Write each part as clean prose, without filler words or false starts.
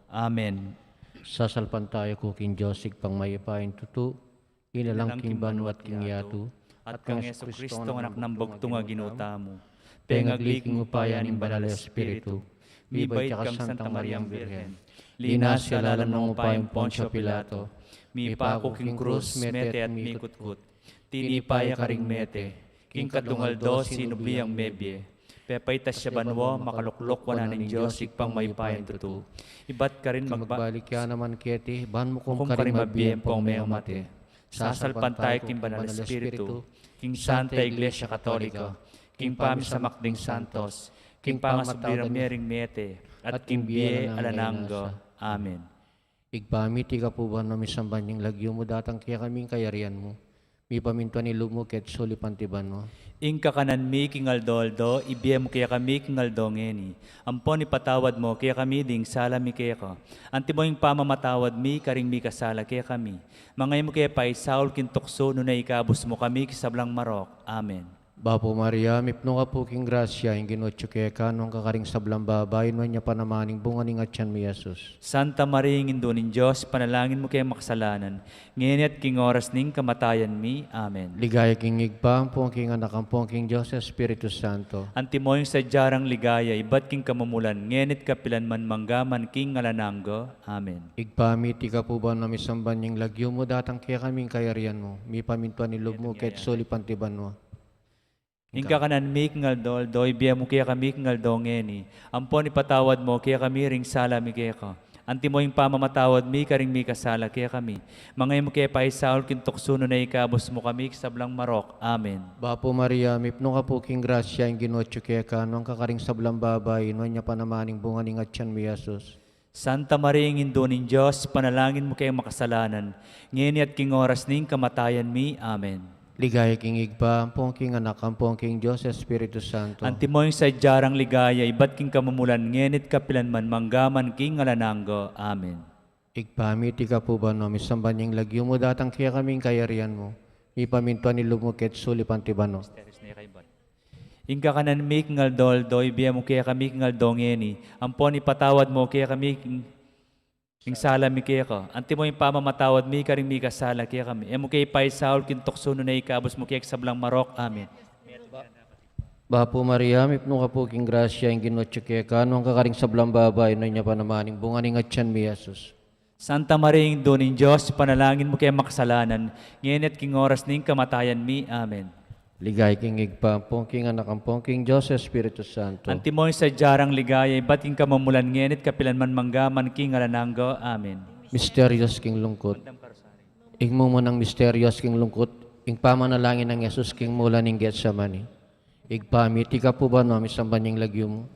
Amen. Sasalpan tayo ko king Josig pang mayipain tutu, inalang king banwat king yatu, At kang Yesu Kristo anak ng bugtong nga ginuta mo. pengagliking upayan ng banal na espiritu, Mibait kang Santa Mariang Birhen. Linas siya lalam ng upayang Poncio Pilato. Mipako king krus, mete at mikutkut. Tinipaya ka ring mete. King kadungaldo, sinubiyang mebye. Pepaitas siya banwa, makaluklok wana ng Diyos, ikpang maypayan tutu. Ibat ka rin magbalik ya naman keti, ban mo kung kung karing karimabiyem pong may mabiyem mate. Sasalpan tayo king banal na espiritu, king Santa Iglesia Katolika, king Pamisamak ding Santos, king Pangasubirang Mering Mete, at king Bie Alananggo. Amen. Igpamiti ka po ba na misamban yung lagyo mo datang kaya kaming kayarian mo. Mi pamintuan ni lumo ket sulipantiban mo. Ingka kanan mi king aldoldo, ibiyem mo kaya kami king aldongeni. Ampon ipatawad mo kaya kami ding sala mi kaya ko. Anti mo yung pamamatawad mi karing mi kasala kaya kami. Mangay mo kaya pa isaul kintukso no na ikabos mo kami kisablang marok. Amen. Bapo Maria, mipno ka po king grasya, yung ginotso kaya kanong kakaring sablang babay, no niya panamaning bunga ni Atyan mi Jesus. Santa Maria, Indo nin Diyos, panalangin mo kaya makasalanan. Ngayon at king oras ning kamatayan mi. Amen. Ligaya king igpa, ang pong king anak, ang pong king Diyos, Espiritu Santo. Antimo yung sadyarang ligaya, ibat king kamumulan, ngayon at kapilan man manggaman king ngalananggo. Amen. Igpamiti ka po ba na misamban yung lagyo mo, datang kaya kaming kayarian mo, mi pamintuan ni loob mo, ket sulipantiban mo. Ingka kanan mi kingaldo, doy biya mo kaya kami kingaldo ngeni. Ampon ipatawad mo kaya kami ring sala mi kaya ko. Anti mo yung pamamatawad mi karing mi kasala kaya kami. Mangay mo kaya paisaul kintuksuno na ikabos mo kami sablang marok. Amen. Bapo Maria, mipno ka po king grasya, yung ginotso kaya kanong kakaring sablang babay, no niya panamaning bunga ni Atyan mi Jesus. Santa Maria, Indo nin Diyos, panalangin mo kayong makasalanan. Ngayon at king oras ning kamatayan mi. Amen. Ligaya king igpa, ang pong king anak, ang pong king Diyos, Espiritu Santo. Antimo yung sadyarang ligaya, ibat king kamumulan, ngenit kapilan man, manggaman king ngalananggo. Amen. Igpamiti ka po ba no, misamban yung lagyo mo, datang kaya kaming kayarian mo. Ipamintuan ni lumuket sulipantiban mo. Ingka kanan mi kingaldo, ibiya mo kaya kami kingaldo ngeni. Ampon ipatawad mo kaya kami king sala mi kaya ko. Anti mo yung pamamatawad mi karing mi kasala kaya kami. Emo kay paisaul kintukso no na ikabos mo kaya sablang marok. Amen. Bapo Maria, mipno ka po king grasya, yung ginotso kaya kanong kakaring sablang babay, no niya panamaning bunga ni Atyan mi Jesus. Santa Maria, Indo nin Diyos, panalangin mo kaya makasalanan. Ngayon at king oras ning kamatayan mi. Amen. Ligay king igpa, ang pong king anak, ang pong king Diyos, Espiritu Santo. Antimo yung sadyarang ligaya, ibat king kamamulan ngenit kapilan man manggaman king ngalananggo. Amen. Mysterious king lungkot. Ingmo mo ng mysterious king lungkot, ing pamanalangin ng Jesus king mula ning Getsemani. Igpamiti ka po ba no, misamban yung lagyo mo?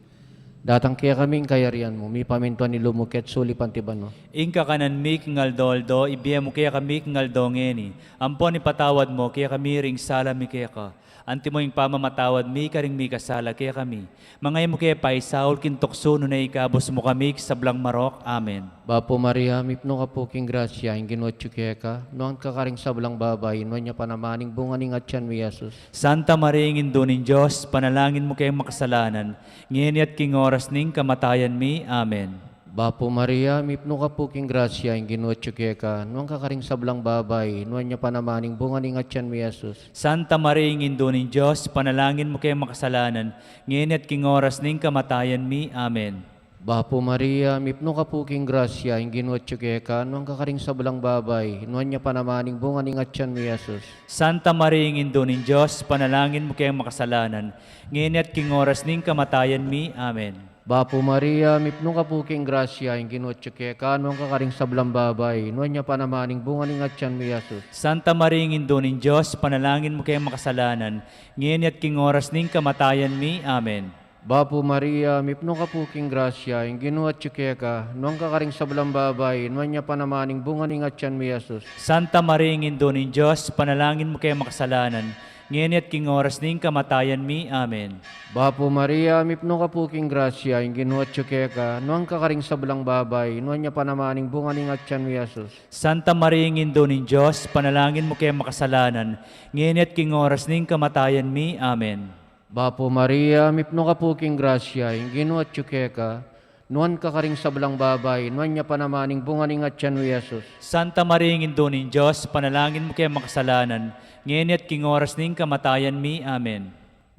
Datang kaya kaming kayarian mo, mi pamintuan ni lumuket sulipantiban mo. Ingka kanan mi kingaldo, ibiya mo kaya kami kingaldo ngeni. Ampon ipatawad mo kaya kami ring sala mi kaya ka. Anti mo yung pamamatawad mi karing mi kasala kaya kami. Mangay mo kaya paisaul kintukso no na ikabos mo kami sablang marok. Amen. Bapo Maria, mipno ka po king grasya, yung ginotso kaya ka, noon kakaring sablang babay, no niya panamaning bunga ni Atyan mi Jesus. Santa Maria, Indo nin Diyos, panalangin mo kayong makasalanan. Ngayon at king oras ning kamatayan mi. Amen. Bapo Maria, mipno ka po king grasya, yung ginotso kaya ka, noong kakaring sablang babay, noon niya panamaning bunga ni Atyan mi Jesus. Santa Maria, Indo nin Diyos, panalangin mo kayong makasalanan. Ngayon at king oras ning kamatayan mi. Amen. Bapo Maria, mipno ka po king grasya, yung ginotso kaya ka, noong kakaring sablang babay, noon niya panamaning bunga ni Atyan mi Jesus. Santa Maria, Indo nin Diyos, panalangin mo kayong makasalanan. Ngayon at king oras ning kamatayan mi. Amen. Bapo Maria, mipno ka po king grasya, yung ginotso kaya ka, noong kakaring sablang babay, noon niya panamaning bunga ni Atyan mi Jesus. Santa Maria, Indo nin Diyos, panalangin mo kayong makasalanan. Ngayon at king oras ning kamatayan mi. Amen. Bapo Maria, mipno ka po king grasya, yung ginotso kaya ka, noong kakaring sablang babay, noon niya panamaning bunga ni Atyan mi Jesus. Santa Maria, Indo nin Diyos, panalangin mo kayong makasalanan. Ngayon at king oras ning kamatayan mi. Amen. Bapo Maria, mipno ka po king grasya, yung ginotso kaya ka, noong kakaring sablang babay, noon niya panamaning bunga ni Atyan mi Jesus. Santa Maria, Indo nin Diyos, panalangin mo kayong makasalanan. Ngayon at king oras ning kamatayan mi. Amen. Bapo Maria, mipno ka po king grasya, yung ginotso kaya ka, nuan kakaring sablang babay, nuan niya panamaning bunganing at tiyan mo Yesus. Santa Maria, Indo ning Diyos, panalangin mo kaya makasalanan, ngayon at king oras ning kamatayan mi. Amen.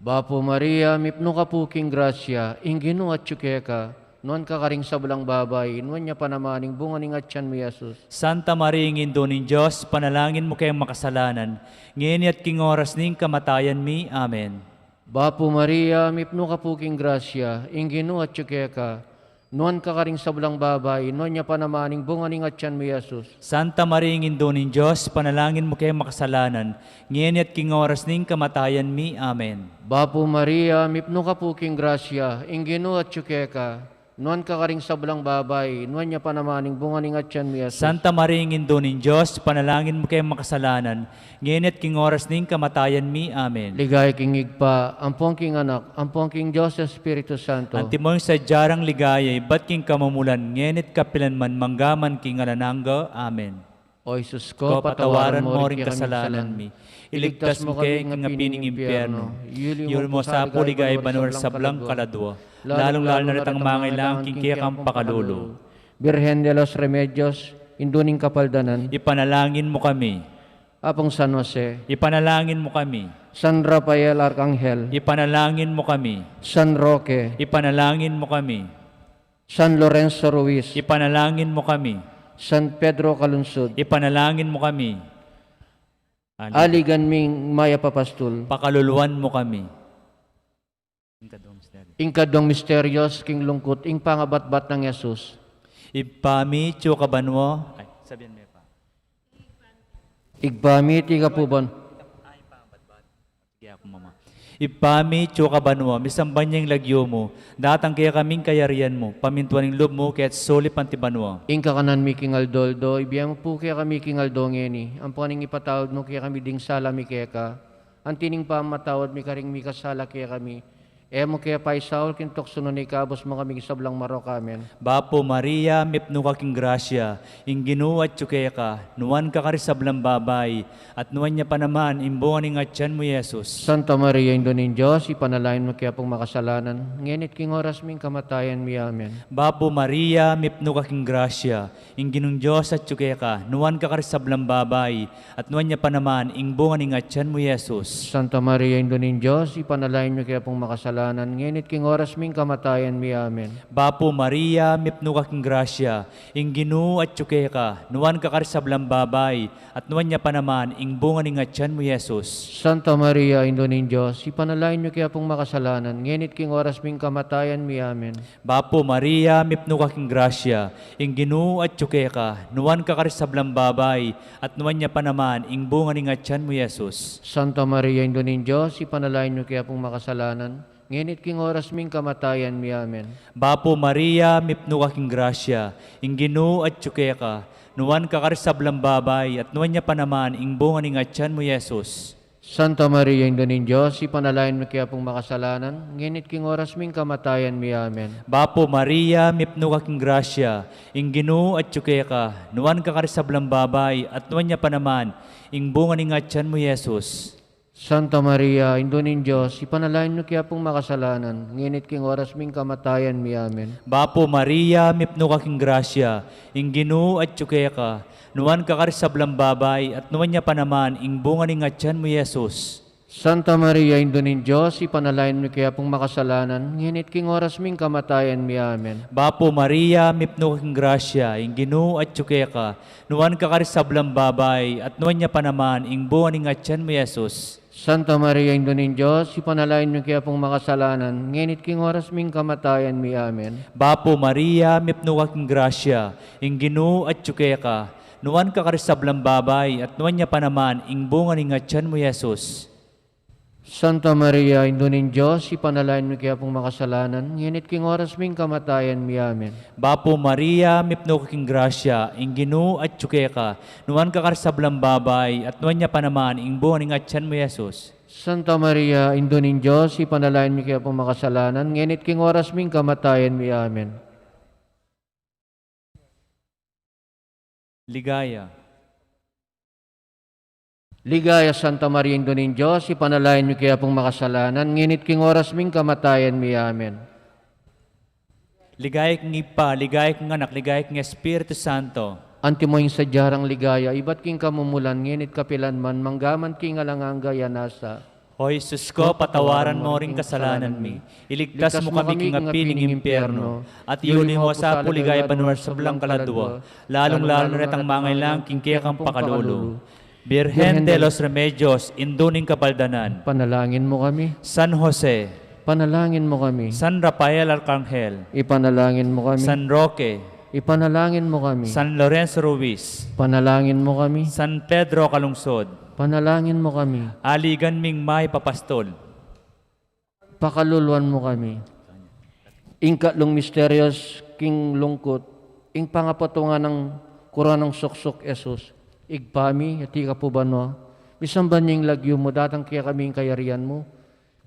Bapo Maria, mipno ka po king grasya, inginu at ka, nuan kakaring sablang babay, nuan niya panamaning bunganing at tiyan mo Yesus. Santa Maria, Indo ning Diyos, panalangin mo kaya makasalanan, ngayon at king oras ning kamatayan mi. Amen. Bapo Maria, mipno ka po king grasya, inginu at ka, nuan kakaring sablang babay, nuan niya panamaning bunganing at tiyan mo Yesus. Santa Maria, Indo ning Diyos, panalangin mo kaya makasalanan, ngayon at king oras ning kamatayan mi. Amen. Bapo Maria, mipno ka po king grasya, inginu at ka, nuan kakaring sablang babay, nuan niya panamaning bunganing at tiyan mo Yesus. Santa Maria, Indo ning Diyos, panalangin mo kaya makasalanan, ngayon at king oras ning kamatayan mi. Amen. Ligay king igpa, ampong king anak, ampong king Diyos sa Espiritu Santo. Antimong sa jarang ligayay, ba't king kamumulan, ngenit kapilan man manggaman king alanangga. Amen. O Jesus Ko, ko, patawaran mo rin kasalanan mi. Iligtas mo kay king apining impyerno. Yul mo sa puligay banor sablang kaladwa. Lalong-lalo na ritang mangailang king kaya kang pakalulo. Birhen de los Remedios, induning kapaldanan, Ipanalangin mo kami. Apong San Jose, Ipanalangin mo kami. San Rafael Arcangel, Ipanalangin mo kami. San Roque, Ipanalangin mo kami. San Lorenzo Ruiz, Ipanalangin mo kami. San Pedro Calunsud, Ipanalangin mo kami. Aligan Ming Maya Papastul, Pakaluluan mo kami. Ingkadong Misterios, King Lungkot, ing pangabat-bat ng Yesus. Ipami kabanwo. Ay, sabihin mo pa. Igbami, tiga puban. Kaya ako mama. Ipami kabanwo, misamban niyang lagyo mo, datang kaya kaming kayarian mo, pamintuan ng loob mo, kaya't soli pantibanwa. Ingka kanan mi King Aldoldo, ibiyang mo po kaya kami King Aldo ngeni. Ang paning ipatawad mo kaya kami ding sala mi kaya ka. Ang tining pa matawad mi karing mi kasala kaya kami. Mo kaya pa isaul kintok suno ni kabos mo kami sablang marok amen. Bapo Maria, mipno ka king grasya, ing ginuat kaya ka, nuwan ka karisablang babay, at nuwan niya pa naman, imbungan ng atyan mo Yesus. Santa Maria, Indonin Diyos, ipanalain mo kaya pong makasalanan. Ngenit king oras ming kamatayan mi amen. Bapo Maria, mipno ka king grasya, ing ginung Diyos at kaya ka, nuwan ka karisablang babay, at nuwan niya pa naman, imbungan ng atyan mo Yesus. Santa Maria, Indonin Diyos, ipanalain mo kaya pong makasalanan. Ngenit king oras ming kamatayan mi amen. Bapo Maria, mipno ka king grasya, ing ginu at kaya ka, nuwan ka karisablang babay, at nuwan niya pa naman, ing bunga ng atyan mo Yesus. Santa Maria, Indonin Diyos, ipanalain mo kaya pong makasalanan. Ngenit king oras ming kamatayan mi amen. Bapo Maria, mipno ka king grasya, ing ginu at kaya ka, nuwan ka karisablang babay, at nuwan niya pa naman, ing bunga ng atyan mo Yesus. Santa Maria, Indonin Diyos, ipanalain mo kaya pong makasalanan. Ngenit king oras ming kamatayan mi amen. Bapo Maria, mipno ka king grasya, ing ginu at kaya ka, nuwan ka karisablang babay, at nuwan niya pa naman, ing bunga ng atyan mo Yesus. Santa Maria, Indonin Diyos, ipanalain mo kaya pong makasalanan. Ngenit king oras ming kamatayan mi amen. Bapo Maria, mipno ka king grasya, ing ginu at kaya ka, nuwan ka karisablang babay, at nuwan niya pa naman, ing bunga ng atyan mo Yesus. Santa Maria, Indonin Diyos, ipanalain mo kaya pong makasalanan. Ngenit king oras ming kamatayan mi amen. Bapo Maria, mipno ka king grasya, ing ginu at kaya ka, nuwan ka karisablang babay, at nuwan niya pa naman, ing bunga ng atyan mo Yesus. Santa Maria, Indonin Diyos, ipanalain mo kaya pong makasalanan. Ngenit king oras ming kamatayan mi amen. Bapo Maria, mipno ka king grasya, ing ginu at kaya ka, nuwan ka karisablang babay, at nuwan niya pa naman, ing bunga ng atyan mo Yesus. Santa Maria, Indonin Diyos, ipanalain mo kaya pong makasalanan. Ngenit king oras ming kamatayan mi amen. Bapo Maria, mipno ka king grasya, ing ginu at kaya ka, nuwan ka karisablang babay, at nuwan niya pa naman, ing bunga ng atyan mo Yesus. Santa Maria, Indonin Diyos, ipanalain mo kaya pong makasalanan. Ngenit king oras ming kamatayan mi amen. Bapo Maria, mipno ka king grasya, ing ginu at kaya ka, nuwan ka karisablang babay, at nuwan niya pa naman, ing bunga ng atyan mo Yesus. Santa Maria, Indonin Diyos, ipanalain mo kaya pong makasalanan. Ngenit king oras ming kamatayan mi amen. Ligaya. Ligaya, Santa Maria, Indonin Diyos, ipanalain mo kaya pong makasalanan. Ngenit king oras ming kamatayan mi amen. Ligaya kang Ipa, ligaya kang Anak, ligaya kang Espiritu Santo. Anti mo yung sadyarang ligaya, iba't king kamumulan, nginit kapilan man, manggaman king alanganga yanasa. O Jesus ko, patawaran mo ring kasalanan mi. Iligtas mo kami king apining impyerno. At iuli mo sa puligay banwar sa blang kaladwa. Lalong-lalo na retang mangailang king kaya kang pakalulu. Birhen de los Remedios, induning kapaldanan. Panalangin mo kami, San Jose, panalangin mo kami, San Rafael Arcangel, ipanalangin mo kami, San Roque, ipanalangin mo kami, San Lorenzo Ruiz, panalangin mo kami, San Pedro Calungsod, panalangin mo kami, Aligan Ming May Papastol, pakaluluan mo kami. Ingkatlong misterios, king lungkot, ing pangapatungan ng kuranang suksok esos, igpami, ati ka po ba no? Misamban niyang lagyo mo, datang kaya kaming kayarian mo.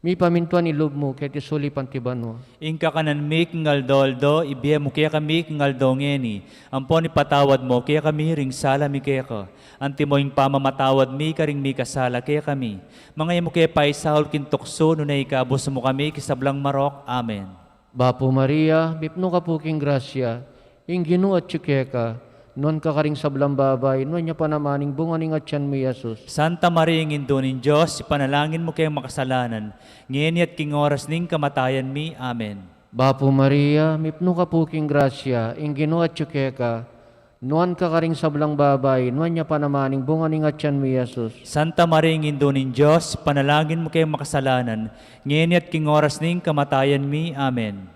Mi pamintuan ilob mo, kaya tisuli pantibano. Inka kanan mi kingal doldo, ibiya mo kaya kami kingal dongeni. Ampon ipatawad mo, kaya kami ring sala mi kaya ka. Anti mo yung pamamatawad mi karing mi kasala kaya kami. Mga mo kaya paisahol kintukso, nunay ikabos mo kami kisablang marok. Amen. Bapo Maria, bipno ka po king grasya, ing ginu at ka, non ka karing sablang babay, non niya panamaning bunganing at tiyan mo Yasus. Santa Maria, Indonin Diyos, ipanalangin mo kayong makasalanan, ngayon at king oras ning kamatayan mi. Amen. Bapo Maria, mipno ka po king grasya, ing ginu at ka, non ka karing sablang babay, non niya panamaning bunganing at tiyan mo Yasus. Santa Maria, Indonin Diyos, panalangin mo kayong makasalanan, ngayon at king oras ning kamatayan mi. Amen.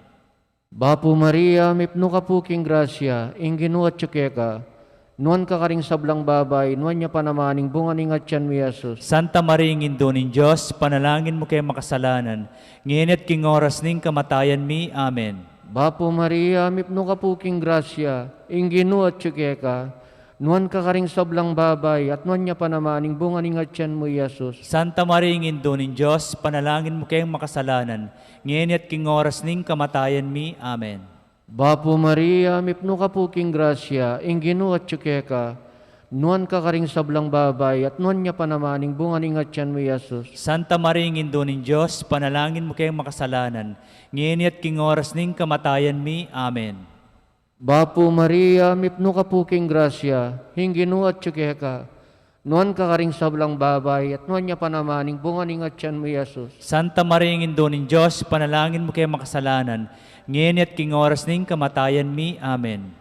Bapo Maria, mipno ka po king grasya, ing ginu at ka, non ka karing sablang babay, non niya panamaning bunganing at tiyan mo Yasus. Santa Maria, Indonin Diyos, panalangin mo kayong makasalanan, ngayon at king oras ning kamatayan mi. Amen. Bapo Maria, mipno ka po king grasya, ing ginu at ka, non ka karing sablang babay, at non niya panamaning bunganing at tiyan mo Yasus. Santa Maria, Indonin Diyos, panalangin mo kayong makasalanan, ngayon at king oras ning kamatayan mi. Amen. Bapo Maria, mipno ka po king grasya, ing ginu at ka, non ka karing sablang babay, at non niya panamaning bunganing at tiyan mo Yasus. Santa Maria, Indonin Diyos, panalangin mo kayong makasalanan, ngayon at king oras ning kamatayan mi. Amen. Bapo Maria, mipno ka po king grasya, ing ginu at ka, non ka karing sablang babay, at non niya panamaning bunganing at tiyan mo Yasus. Santa Maria, Indonin Diyos, panalangin mo kayong makasalanan, ngayon at king oras ning kamatayan mi. Amen.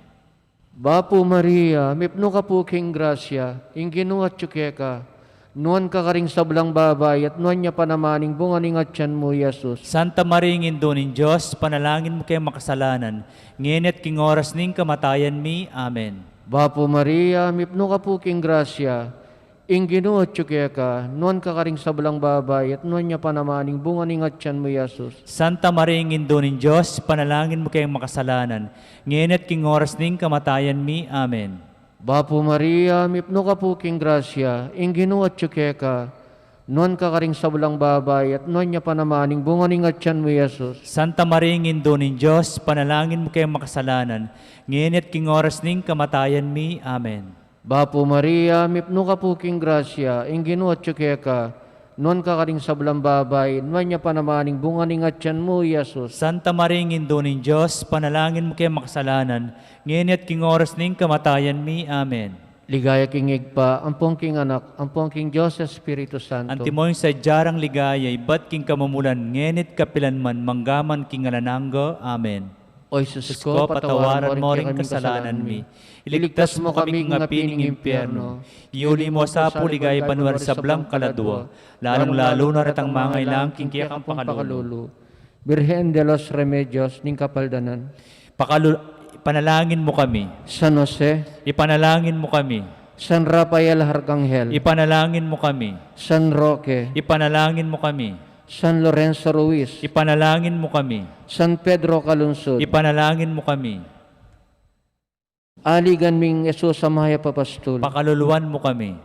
Bapo Maria, mipno ka po king grasya, ing ginu at ka, non ka karing sablang babay, at non niya panamaning bunganing at tiyan mo Yasus. Santa Maria, Indonin Diyos, panalangin mo kayong makasalanan, ngayon at king oras ning kamatayan mi. Amen. Bapo Maria, mipno ka po king grasya, ing ginu at ka, non ka karing sablang babay, at non niya panamaning bunganing at tiyan mo Yasus. Santa Maria, Indonin Diyos, panalangin mo kayong makasalanan, ngayon at king oras ning kamatayan mi. Amen. Bapo Maria, mipno ka po king grasya, ing ginu at ka, non ka karing sablang babay, at non niya panamaning bunganing at tiyan mo Yasus. Santa Maria, Indonin Diyos, panalangin mo kayong makasalanan, ngayon at king oras ning kamatayan mi. Amen. Bapo Maria, mipno ka po king grasya, ing ginu at ka, non ka karing sablang babay, non niya panamaning bunganing at tiyan mo Yasus. Santa Maria, Indonin Diyos, panalangin mo kayong makasalanan, ngayon at king oras ning kamatayan mi. Amen. Ligaya king igpa, ampong king anak, ampong king Diyos Espiritu Santo. Antimoy sa jarang ligaya, ibat king kamumulan, ngenit kapilan man, manggaman king alananggo. Amen. O Jesus Diyos ko, patawaran mo rin kasalanan mi. Iligtas mo kami ng apining impyerno. Iuli mo sa puligay banwar sa blang kaladwa. Lalong-lalo na ratang mangailang king kaya kang pakalulu. Birhen de los Remedios, ning kapaldanan. Ipanalangin mo kami. San Jose, Ipanalangin mo kami. San Rafael Arcangel, Ipanalangin mo kami. San Roque, Ipanalangin mo kami. San Lorenzo Ruiz, Ipanalangin mo kami. San Pedro Calungsod, Ipanalangin mo kami. Aligan ming Yesus Samaya Papastol, Pakaluluan mo kami.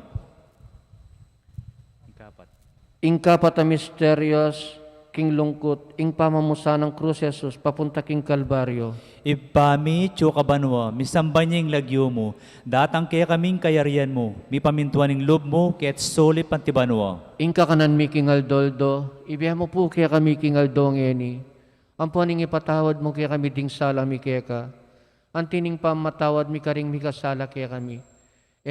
ing kapat a misterios, king lungkot, ing pamamusa ng krus Yesus, papunta king Kalbaryo. Ipami, Chokabanwa, misambanying lagyo mo, datang kaya kaming kayarian mo, mi pamintuaning loob mo, ket soli pantibanwa. Ing kakanan mi king Aldoldo, ibiya mo po kaya kami king Aldongeni, Ampuaning ipatawad mo kaya kami ding sala mi kaya ka. Antining pamatawad mi karing mi kasala kaya kami.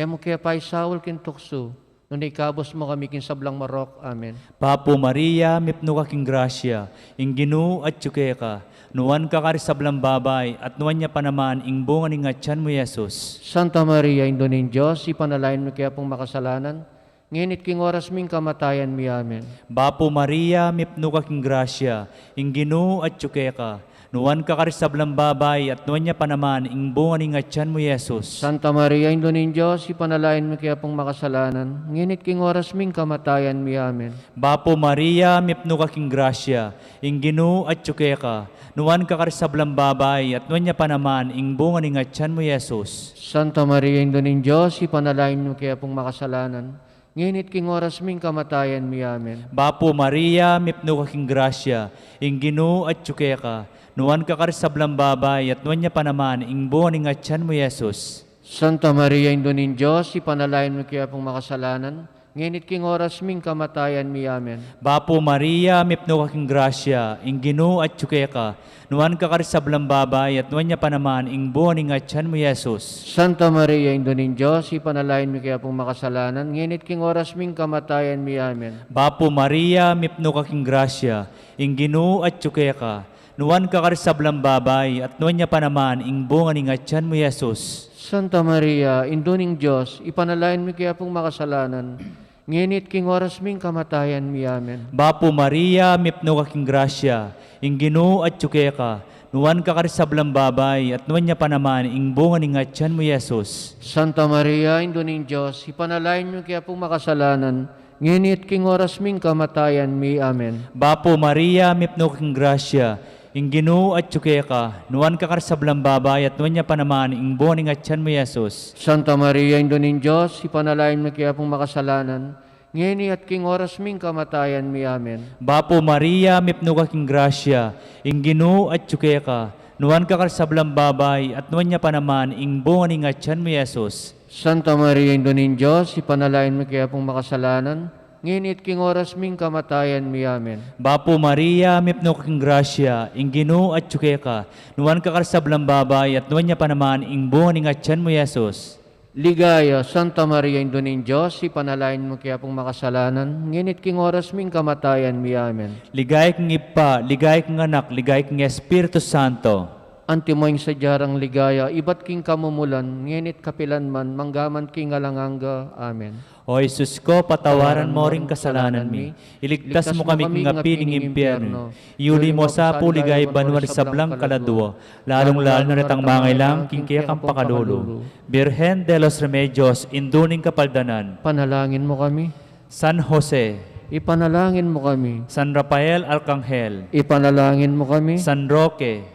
Mo kaya pa isawal kin tukso. Nung ikabos mo kami kin sablang marok. Amen. Papo Maria, mipno ka king grasya, ing Ginoo at tsuke ka, nuwan ka karisablang babay, at nuwan niya pa naman ing bunga ni ngatyan mo Yesus. Santa Maria, Indo nin Diyos, ipanalain mo kaya pong makasalanan. Nginit king oras ming kamatayan mi. Amen. Bapo Maria, mipno ka king grasya, ing Ginoo at tsuke ka, nuwan ka karisablang babay, at nuwan niya pa naman ing bunga ni ngatyan mo Yesus. Santa Maria, Indo nin Diyos, ipanalain mo kaya pong makasalanan. Nginit king oras ming kamatayan mi. Amen. Bapo Maria, mipno ka king grasya, ing Ginoo at tsuke ka, nuwan ka karisablang babay, at nuwan niya pa naman ing bunga ni ngatyan mo Yesus. Santa Maria, Indo nin Diyos, ipanalain mo kaya pong makasalanan. Nginit king oras ming kamatayan mi. Amen. Bapo Maria, mipno ka king grasya, ing Ginoo at tsuke ka, nuwan ka karisablang babay, at nuwan niya pa naman ing bunga ni ngatyan mo Yesus. Santa Maria, Indo nin Diyos, ipanalain mo kaya pong makasalanan. Nginit king oras ming kamatayan mi. Amen. Bapo Maria, mipno ka king grasya, ing Ginoo at tsuke ka, nuwan ka karisablang babay, at nuwan niya pa naman ing bunga ni ngatyan mo Yesus. Santa Maria, Indo nin Diyos, ipanalain mo kaya pong makasalanan. Nginit king oras ming kamatayan mi. Amen. Bapo Maria, mipno ka king grasya, ing Ginoo at tsuke ka, nuwan ka karisablang babay, at nuwan niya pa naman ing bunga ni ngatyan mo Yesus. Santa Maria, Indo ning Diyos, ipanalain mo kaya pong makasalanan. Nginit king oras ming kamatayan mi. Amen. Bapo Maria, mipno ka king grasya, ing Ginoo at tsuke ka, nuwan ka karisablang babay, at nuwan niya pa naman ing bunga ni ngatyan mo Yesus. Santa Maria, Indo ning Diyos, ipanalain mo kaya pong makasalanan. Nginit king oras ming kamatayan mi. Amen. Bapo Maria, mipno ka king grasya, ing Ginoo at tsuke ka, nuwan ka karisablang babay, at nuwan niya pa naman ing bunga ni ngatyan mo Yesus. Santa Maria, Indo ning Diyos, ipanalain mo kaya pong makasalanan. Nginit at king oras ming kamatayan mi. Amen. Bapo Maria, mipno ka king grasya, ing Ginoo at tsuke ka, nuwan ka karisablang babay, at nuwan niya pa naman ing bunga ni ngatyan mo Yesus. Santa Maria, Indo nin Diyos, ipanalain mo kaya pong makasalanan. Nginit king oras ming kamatayan mi. Amen. Bapo Maria, mipno ka king grasya, ing Ginoo at tsuke ka, nuwan ka karisablang babay, at nuwan niya pa naman ing bunga ni ngatyan mo Yesus. Ligaya, Santa Maria, Indo nin Diyos, ipanalain mo kaya pong makasalanan. Nginit king oras ming kamatayan mi. Amen. Ligay kang Ipa, ligay kang Anak, ligay kang Espiritu Santo. Antimoing sa jarang ligaya, iba't king kamumulan, nginit kapilan man, manggaman king alanganga. Amen. O Jesus ko, patawaran mo ring kasalanan mi. Iligtas mo kami ng api ng impyerno. Iuli mo sa puligay banwar sablang kaladwa. Lalong-lalo na natang mangailang kingkaya kang pakalulo. Birhen de los Remedios, induning kapaldanan. Panalangin mo kami. San Jose, Ipanalangin mo kami. San Rafael Arcangel, Ipanalangin mo kami. San Roque,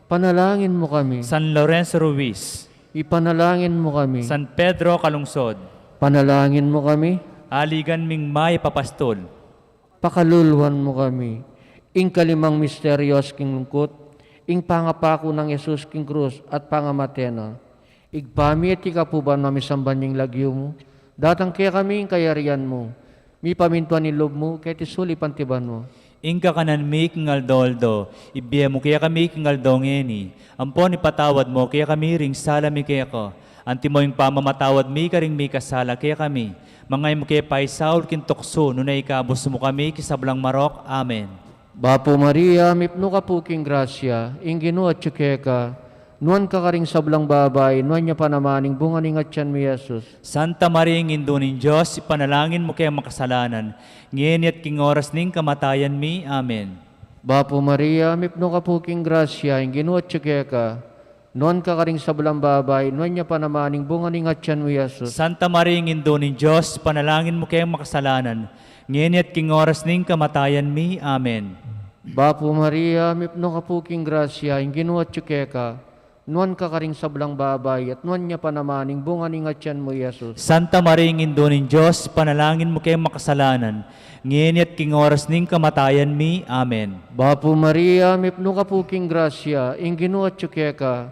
Panalangin mo kami. San Lorenzo Ruiz, Ipanalangin mo kami. San Pedro Calungsod, Panalangin mo kami. Aligan Ming May Papastol, Pakaluluhan mo kami. Ing kalimang misteryos king lungkot, ing pangapako ng Yesus king krus at pangamatena. Igpami at ikapuban mami sambanyang lagyo mo. Datang kaya kami ing kayarian mo. Mi pamintuan ni lob mo, kaya tisuli pantiban mo. Ingka kanan mi kingal-doldo, ibiya mo kaya kami kingal-dongeni. Ampon ipatawad mo kaya kami ring salami kaya ko. Anti mo yung pamamatawad mi karing mi kasala kaya kami. Mangay mo kaya paisaul kintokso, nunay ikabos mo kami kisablang marok. Amen. Bapo Maria, mipno ka po king grasya, ing Ginoo at tsuke ka. Nuan ka karing sablang babay, nuan niya pa namaning bunga ni ngatyan mi Yesus. Santa Maria, Indo ning Diyos, ipanalangin mo kaya makasalanan. Ngayon at king oras ning kamatayan mi. Amen. Bapo Maria, mipno ka po king grasya, ing Ginoo at tsuke ka. Nuan ka karing sablang babay, nuan niya pa namaning bunga ni ngatyan mi Yesus. Santa Maria, Indo ning Diyos, panalangin mo kaya makasalanan. Ngayon at king oras ning kamatayan mi. Amen. Bapo Maria, mipno ka po king grasya, ing Ginoo at tsuke ka. Nuan ka karing sablang babay, at nuan niya pa namaning bunga ni ngatyan mo Yesus. Santa Maria, Indo ning Diyos, panalangin mo kay makasalanan. Ngayon at king oras ning kamatayan mi. Amen. Bapo Maria, mipno ka po king grasya, ing Ginoo at tsuke ka.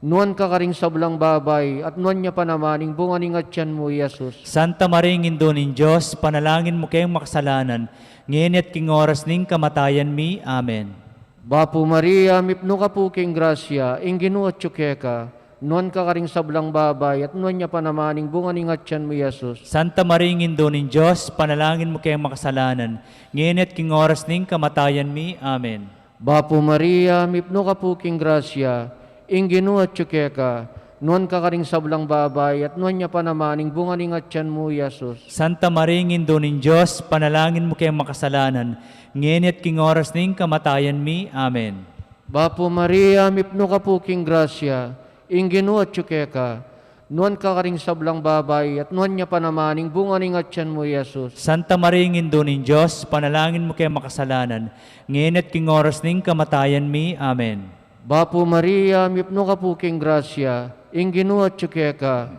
Nuan ka karing sablang babay, at nuan niya pa namaning bunga ni ngatyan mo Yesus. Santa Maria, Indo ning Diyos, panalangin mo kay makasalanan. Ngayon at king oras ning kamatayan mi. Amen. Bapo Maria, mipno ka po king grasya, inginu at tsukeka, nuan ka karing sablang babay, at nuan niya panamaning bunga ning atyan mo, Yesus. Santa Maria, Indo ng Diyos, panalangin mo kayong makasalanan, ngayon at king oras ning kamatayan mi. Amen. Bapo Maria, mipno ka po king grasya, inginu at tsukeka, nuan ka karing sablang babay, at nuan niya panamaning bunga ning atyan mo, Yesus. Santa Maria, Indo ng Diyos, panalangin mo kayong makasalanan, ngayon at king oras ning kamatayan mi. Amen. Bapo Maria, mipno ka po king grasya, inginu at tsukeka, nuan ka karing sablang babay, at nuan niya panamaning bunga ning atyan mo, Yesus. Santa Maria, Indo ng Diyos, panalangin mo kayong makasalanan, ngayon at king oras ning kamatayan mi. Amen. Bapo Maria, mipno ka po king grasya, inginu at tsukeka,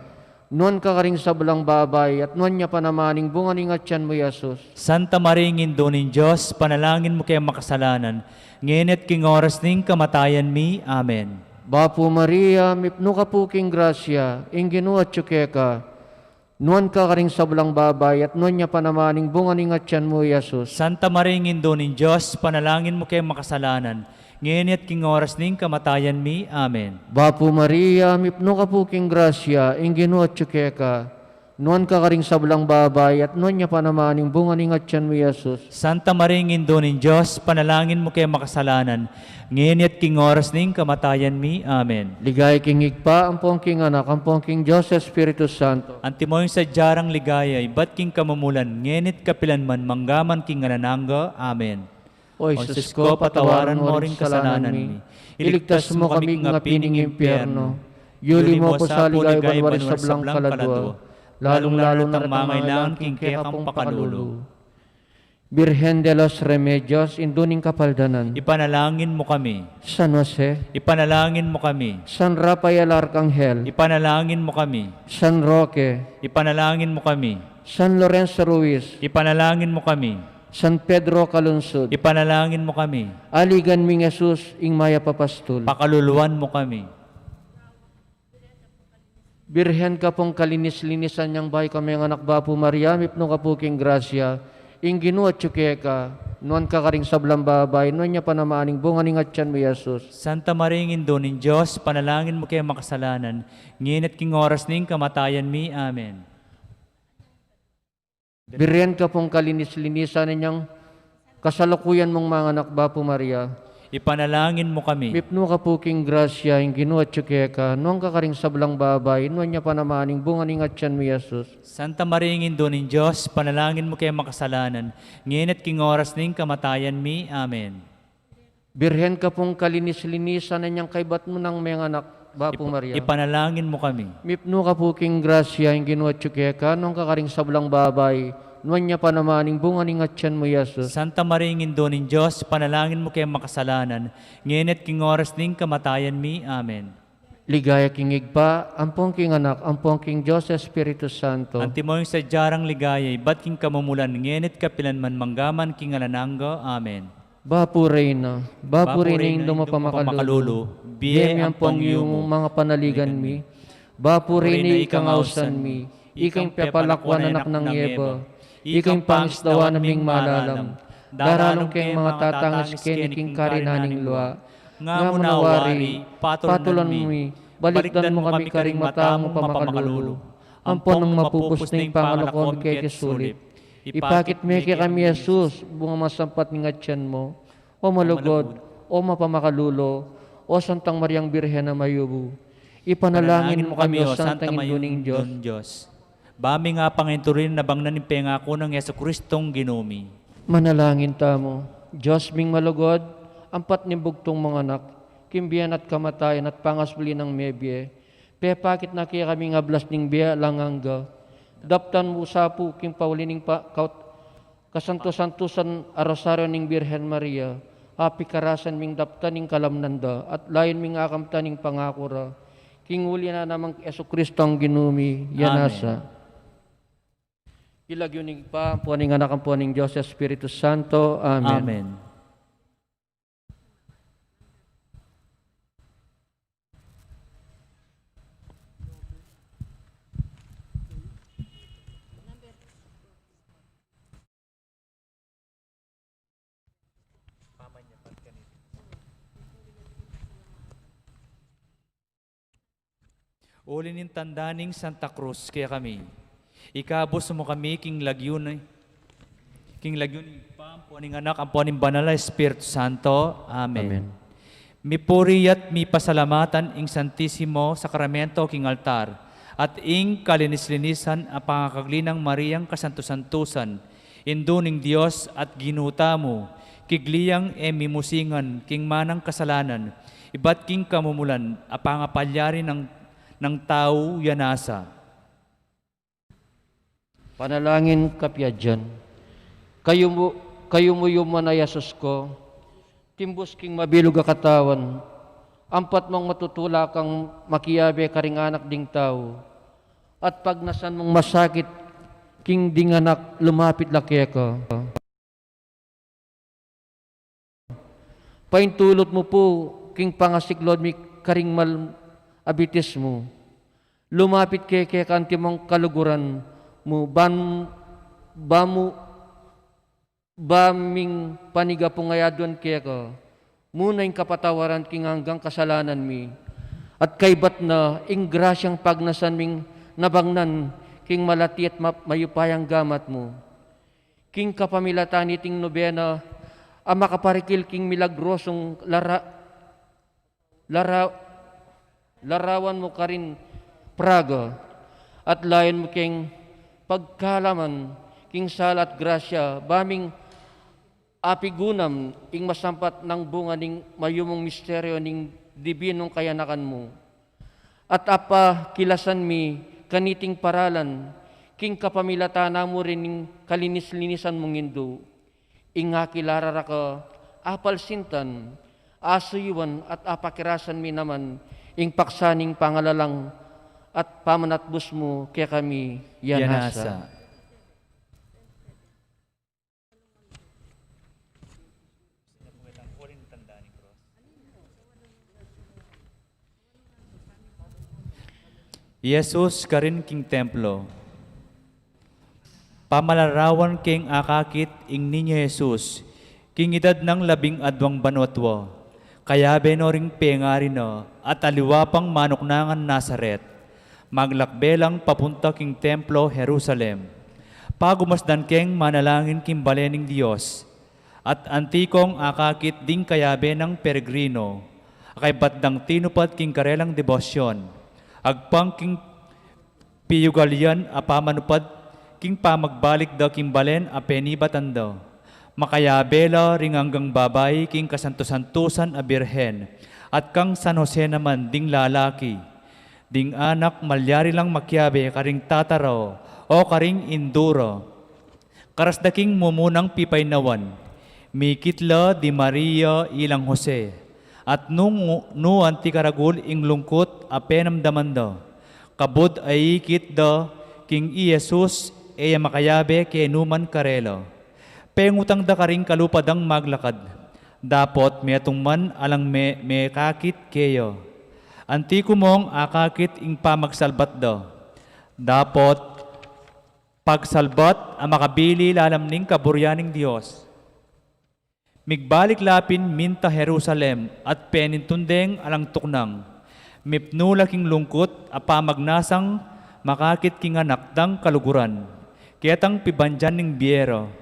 nuan ka karing sablang babay, at nuan niya panamaning bunga ning atyan mo, Yesus. Santa Maria, Indo ng Diyos, panalangin mo kayong makasalanan, ngayon at king oras ning kamatayan mi. Amen. Bapo Maria, mipno ka po king grasya, inginu at tsukeka, nuan ka karing sablang babay, at nuan niya panamaning bunga ning atyan mo, Yesus. Santa Maria, Indo ng Diyos, panalangin mo kayong makasalanan, ngayon at king oras ning kamatayan mi. Amen. Bapo Maria, mipno ka po king grasya, inginu at tsukeka, nuan ka karing sablang babay, at nuan niya panamaning bunga ning atyan mo, Yesus. Santa Maria, Indo ng Diyos, panalangin mo kayong makasalanan, ngayon at king oras ning kamatayan mi. Amen. Ligay king igpa, ampong king anak, ampong king Diyos, Espiritu Santo. Antimoy sa jarang ligaya, ibat king kamumulan, ngenit kapilan man, manggaman king anananga. Amen. O Jesus ko, patawaran mo rin kasalanan mi. Iligtas mo kami nga pining impyerno. Yuli mo po sa ligay banwaris sa blang kaladwa. Lalong-lalo na mangailangan king kaya kapong pakalulu. Birhen de los Remedios, induning kapaldanan. Ipanalangin mo kami. San Jose, Ipanalangin mo kami. San Rafael Arcangel, Ipanalangin mo kami. San Roque, Ipanalangin mo kami. San Lorenzo Ruiz, Ipanalangin mo kami. San Pedro Calunsud, Ipanalangin mo kami. aligan ming Jesus, ing maya papastul. Pakaluluan mo kami. Birhen ka pong kalinis-linisan niyang bahay kami ang anak Bapo Maria, mipno ka po king grasya, ing ginuat tsukeka, nuan ka karing sablang babay, nuan niya panamaning bunga ning atyan mo, Jesus. Santa Maria, Indo ng Diyos, panalangin mo kayong makasalanan, ngayon at king oras ning kamatayan mi. Amen. Birhen ka pong kalinis-linisan niyang kasalukuyan mong mga anak Bapo Maria, Ipanalangin mo kami. mipno ka po king grasya, ing ginuat tsukeka, nuan ka karing sablang babay, nuan niya panamaning bunga ning atyan mo, Jesus. Santa Maria, Indo ng Diyos, panalangin mo kayong makasalanan, ngayon at king oras ning kamatayan mi. Amen. Birhen ka pong kalinis-linisan niyang kaibat mo ng mga anak Bapo Maria. Ipanalangin mo kami. Mipno ka po king grasya, ing ginuat tsukeka, nuan ka karing sablang babay, nuan niya panamaning bunga ning atyan mo, Jesus. Santa Maria, Indo ng Diyos, panalangin mo kayong makasalanan, ngayon at king oras ning kamatayan mi. Amen. Ligaya king igpa, ampong king anak, ampong king Diyos, Espiritu Santo. Antimoy sa jarang ligaya, ibat king kamumulan, ngayon at kapilan man, manggaman king alananga. Amen. Bapo Reyna, Bapo Reyna yung pamakalulu, biyem ang pong yung mga panaligan mi. Bapo Reyna ikangausan mi, ikang pepalakwan anak ng Yeba, ikang pangisdawa naming malalam, daralong keng mga tatangas keniking karinaning luwa, nga munawari, patulan mi, balikdan mo kami karing mata mo pamakalulu, ampon ng mapupus na yung pangalakon kay kisulit. Ipakit me kay kami, Jesus, bunga masampat ng atyan mo, o malugod, o mapamakalulo, o Santang Mariang Birhen na mayubo. Ipanalangin mo kami, o Santang Induning Diyos. Bami nga panginturin na bang nanimpenga ko ng Yesu Kristong ginumi. Manalangin tamo, Diyos ming malugod, ampat ni bugtong mga anak, kimbiyan at kamatayan at pangasbuli ng mebye, pepakit na kaya kami nga blas ning biya langangga, daptan mo sa po king paulining kasanto-santusan arosaryo ning Birhen Maria, api karasan ming daptan ning kalamnanda, at layon ming akamtan ning pangakura, king uli na namang Yesu Kristo ang ginumi, yanasa. Ilagyunig pa, ang puwaning anak, ang puwaning Diyos, Espiritu Santo. Amen. Amen. Uli nin tandaning Santa Cruz kaya kami. Ikabos mo kami king lagyon pampo ning anak ang puaning banal na Espiritu Santo. Amen. Amen. Mi puri at mi pasalamatan ing Santisimo Sakramento king altar at ing kalinis-linisan a pangakaglinang Mariang kasanto-santusan induning Dios at ginuta mo kigliyang mimusingan king manang kasalanan ibat king kamumulan a pangapalyari ng tao yanasa. Panalangin kapyadyan. Kayo mo yuman na Yasus ko, timbus king mabilog a katawan, ampat mong matutula kang makiyabe karing anak ding tao, at pag nasan mong masakit, king ding anak lumapit laki ka. Paintulot mo po, king pangasiklod mi karing mal abitis mo, lumapit kay kanti mong kaluguran mo, baming paniga po ngayadon kaya ka, muna yung kapatawaran king hanggang kasalanan mi, at kaybat na ing grasyang pagnasan ming nabangnan king malati at mayupayang gamat mo. King kapamilatan iting nobena, ang makaparikil king milagrosong larawan mo karin praga, at layon mo king pagkalaman king salat grasya, baming apigunam ing masampat ng bunga ning mayumong misteryo ning dibinong kayanakan mo. At apa kilasan mi kaniting paralan, king kapamilatana mo rin ning kalinis-linisan mong indo. Inga kilarara ka, apal sintan, asuyuan at apakirasan mi naman, ing paksaning pangalalang at pamanatbus mo kaya kami yanasa. Jesus karin king templo. Pamalarawan king akakit ing ninyo Jesus, king edad ng 12 banwatwo, kaya benoring pengarino at aliwapang manuknangan Nazaret, maglakbelang papunta king templo Jerusalem, pagumasdan king manalangin king balening Dios, at antikong akakit ding kayabe ng peregrino, akay batdang tinupat king karelang debosyon, agpang king piyugalyan apamanupad king pamagbalik da king balen a penibatan daw. Makayabela ring hanggang babay king kasanto-santusan a birhen at kang San Jose naman ding lalaki. Ding anak malyari lang makyabe karing tataraw o karing induro. Karasdaking mumunang pipaynawan. Mikitla di Maria ilang Jose. At nuan ti karagul ing lungkot a penamdaman da. Kabod ay ikit da king Jesus eya makayabe ke numan karelo. Pengutang da karing kalupadang maglakad. Dapot metong man alang me kakit keyo. Antiko mong akakit ing pamagsalbat da. Dapot pagsalbat ang makabili lalamning kaburyaning Diyos. Migbalik lapin minta Jerusalem at penintundeng alang tuknang. Mipnula king lungkot apamagnasang makakit king anak dang kaluguran. Kiatang pibandyan ning biyero.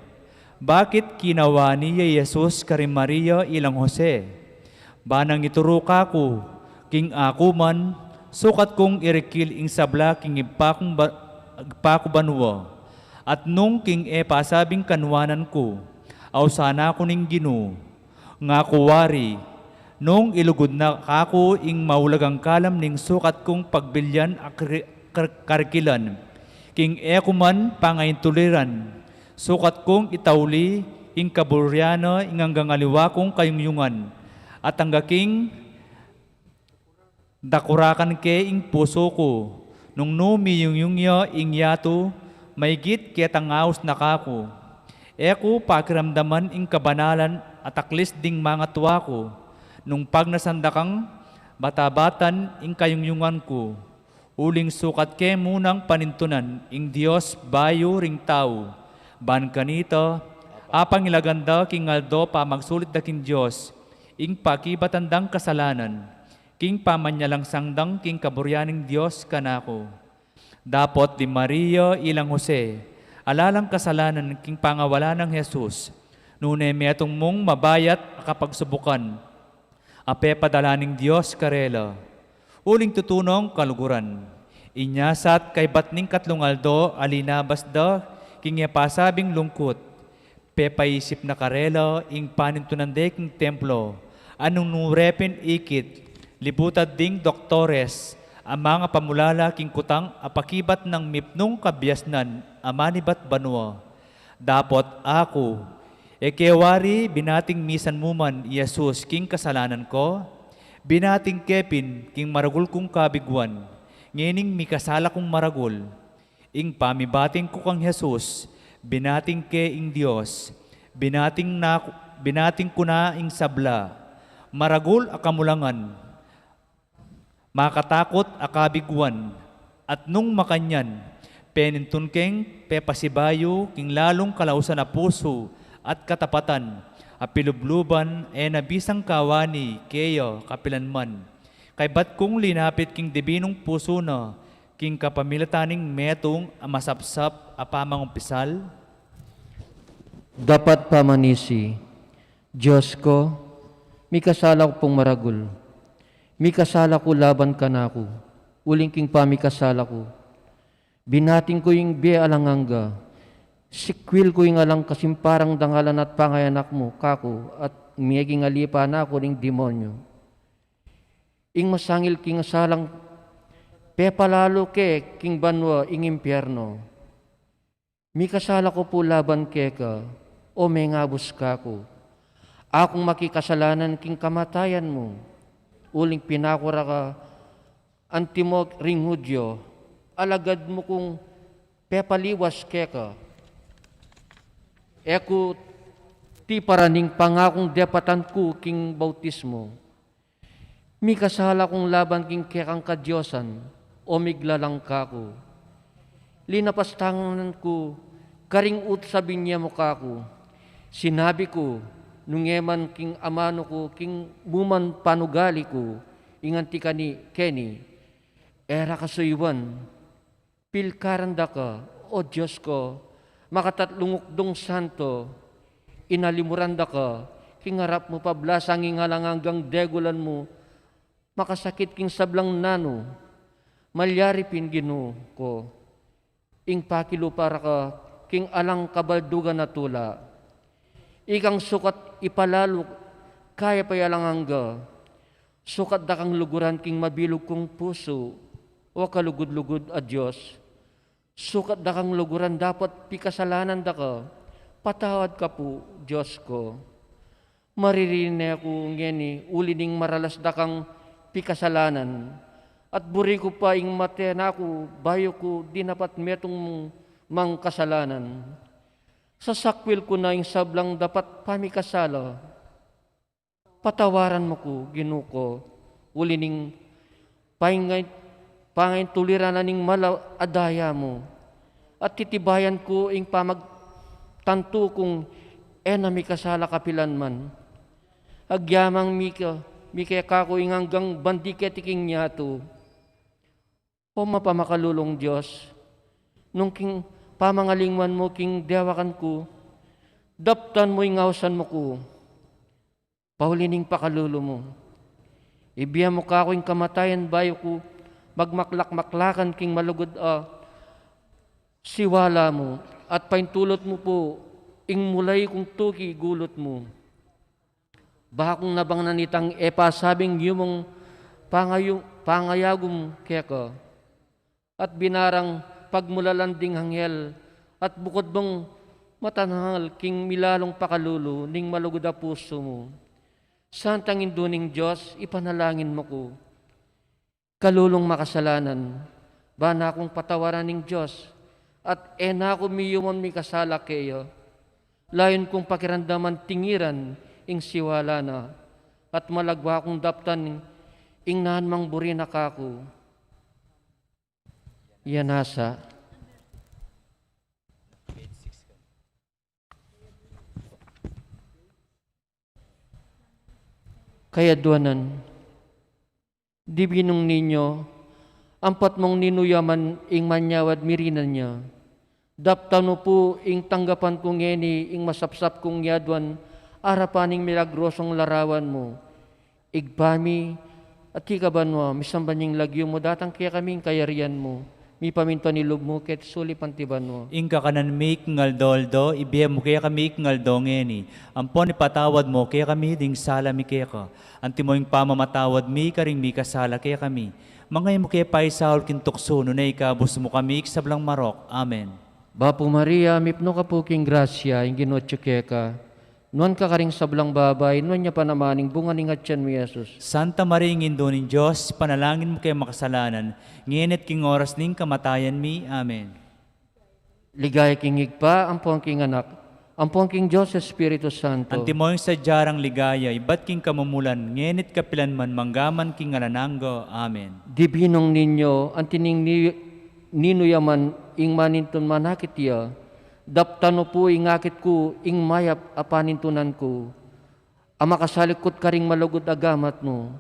Bakit kinawa niya Jesus karim Maria ilang Jose? Banang ituro ko, king ako man, sukat kong irikil ing sabla king ipako banwa. At nung king pasabing kanwanan ko, aw sana ko ning Gino, nga kuwari, nung ilugod na kako ing maulagang kalam ning sukat kong pagbilyan karkilan, king eko man pangaintuliran, sukat kong itawli ing kaburyano ing hanggang aliwa kong kayungyungan, at hanggaking dakurakan ke ing puso ko, nung numiyungyungyo ing yato, maygit kiatangaos na kako. Eko pakiramdaman ing kabanalan at aklis ding mga tuwa ko, nung pagnasandakang batabatan ing kayungyungan ko, uling sukat ke munang panintunan ing Dios bayo ring tao, ban kanito, apang ilaganda king aldo pa magsulit da king Dios, ing pakibatandang kasalanan, king pamanyalang sangdang king kaburyaning Diyos kanako. Dapot di Maria ilang Jose, alalang kasalanan king pangawala ng Jesus, nune metong mong mabayat akapagsubukan, ape padalaning Diyos karela, uling tutunong kaluguran. Inyasat kay batning katlungaldo alinabas da king pasabing lungkot, pepaisip na karela ing panintunande king templo, anong nurepin ikit, libutad ding doktores, ang mga pamulala king kutang apakibat ng mipnong kabyasnan, amanibat banwa. Dapot ako, ekewari binating misan muman Yesus king kasalanan ko, binating kepin king maragul kong kabigwan, ngening mikasala kong maragul, ing pamibating ko kang Jesus, binating ke ing Diyos, binating ko na ing sabla, maragul akamulangan, makatakot akabigwan, at nung makanyan, penintun keng pepasibayo king lalong kalausan na puso at katapatan, apilubluban nabisang kawani keyo kapilanman, kay bat kong linapit king dibinong puso na, king kapamilataning metong amasapsap apamangumpisal. Dapat pamanisi, Diyos ko, mi kasala ko pong maragul. Mi kasala ko laban ka na ako, uling king pamikasala ko. Binating ko yung biya alanganga, sikwil ko yung alang kasimparang dangalan at pangayanak mo, kako, at miyaging alipa na ako ng demonyo. Ing masangil king asalang, pepalalo ke king banwa ing impyerno. Mi kasala ko po laban keka, o may ngabos kako. Akong makikasalanan king kamatayan mo, uling pinakura ka, antimog ringhudyo, alagad mo kung pepaliwas keka. Eko ti paraning pangakong depatan ko king bautismo. Mi kasala kong laban king kekang kadyosan, o miglalang kako. Linapastangan ko, karing ut sabi niya mo kako. Sinabi ko, nungeman king amano ko, king buman panugali ko, inganti ka ni Kenny, era kasuywan, pilkaranda ka, o Diyos ko, makatatlungukdong santo, inalimuranda ka, king harap mo pablasang ingalang hanggang degulan mo, makasakit king sablang nano, malyari pin Ginoo ko, ing pakilo para ka, king alang kabaldugan na tula, ikang sukat ipalalo, kaya payalang hangga, sukat da kang luguran king mabilog kong puso, o kalugod-lugod a Diyos, sukat da kang luguran dapat pikasalanan da ka, patawad ka po, Diyos ko. Maririnig ako ngeni, ulining maralas da kang pikasalanan, at buri ko pa ing mate na ako, bayo ko dinapat metong mang kasalanan. Sa sakwil ko na ing sablang dapat pamikasala, patawaran mo ko, Ginoo ko, ulining pangay tuliran na ning adaya mo, at titibayan ko ing pamagtanto kong mikasala kapilan man. Agyamang mika kako ing hanggang bandiketiking niyato. O mapamakalulong Diyos, nung king pamangalingman mo king dewakan ko, daptan mo ingawsan mo ko, paulining pakalulo mo. Ibiya mo ka ako ing kamatayan bayo ko, magmaklak-maklakan king malugod siwala mo, at paintulot mo po, ing mulay kong tuki gulot mo. Bakong nabang nanitang sabing yumong pangayagum keka, at binarang pagmulalanding hanghel, at bukod bang matanhal king milalong pakalulo, ning malugod a puso mo. Santang induning Diyos, ipanalangin mo ko. Kalulong makasalanan, ba na akong patawaran ng Diyos, at na ako miyuman mi kasala kayo. Layon kong pakiramdaman tingiran, ing siwala na, at malagwa akong daptan, ing nahan mang buri na kako. Yanasa. Kaya duwanan, Dibinong ninyo, ampat mong ninuyaman ing manyawad mirinan niya. Daptano po ing tanggapan kong ngeni ing masapsap kong yadwan arapaning milagrosong larawan mo. Igbami at kikaban mo, misambanying lagyo mo, datang kaya kaming kayarian mo. Mi paminto ni lub mo, ket suli pantiban mo. Ingka kanan make ngaldo, ibiya mo kaya kami ngaldo ngeni. Ampon ipatawad mo kaya kami ding sala mi kaya ka. Anti mo yung pamamatawad mi karing mi kasala kaya kami. Mangay mo kaya paisaul kintukso no na ikabos mo kami sablang marok. Amen. Bapo Maria, mipno ka po king grasya, ing ginotyo ka. Nuan ka karing sablang babay, nuan niya panamaning bunga ni ngatyan mi Jesus. Santa Maria, Indo ng Diyos, panalangin mo kay makasalanan, nginit king oras ning kamatayan mi. Amen. Ligaya king igpa, ampong king anak, ampong king Diyos, Espiritu Santo. Antimoy sa jarang ligaya, ibat king kamumulan, nginit kapilan man manggaman king alananggo. Amen. Dibinong ninyo, antining ninuyaman, ing maninton manakit ya, daptano po ing akit ko, ing mayap apanintunan ko. Amakasalikot karing malugod agamat mo.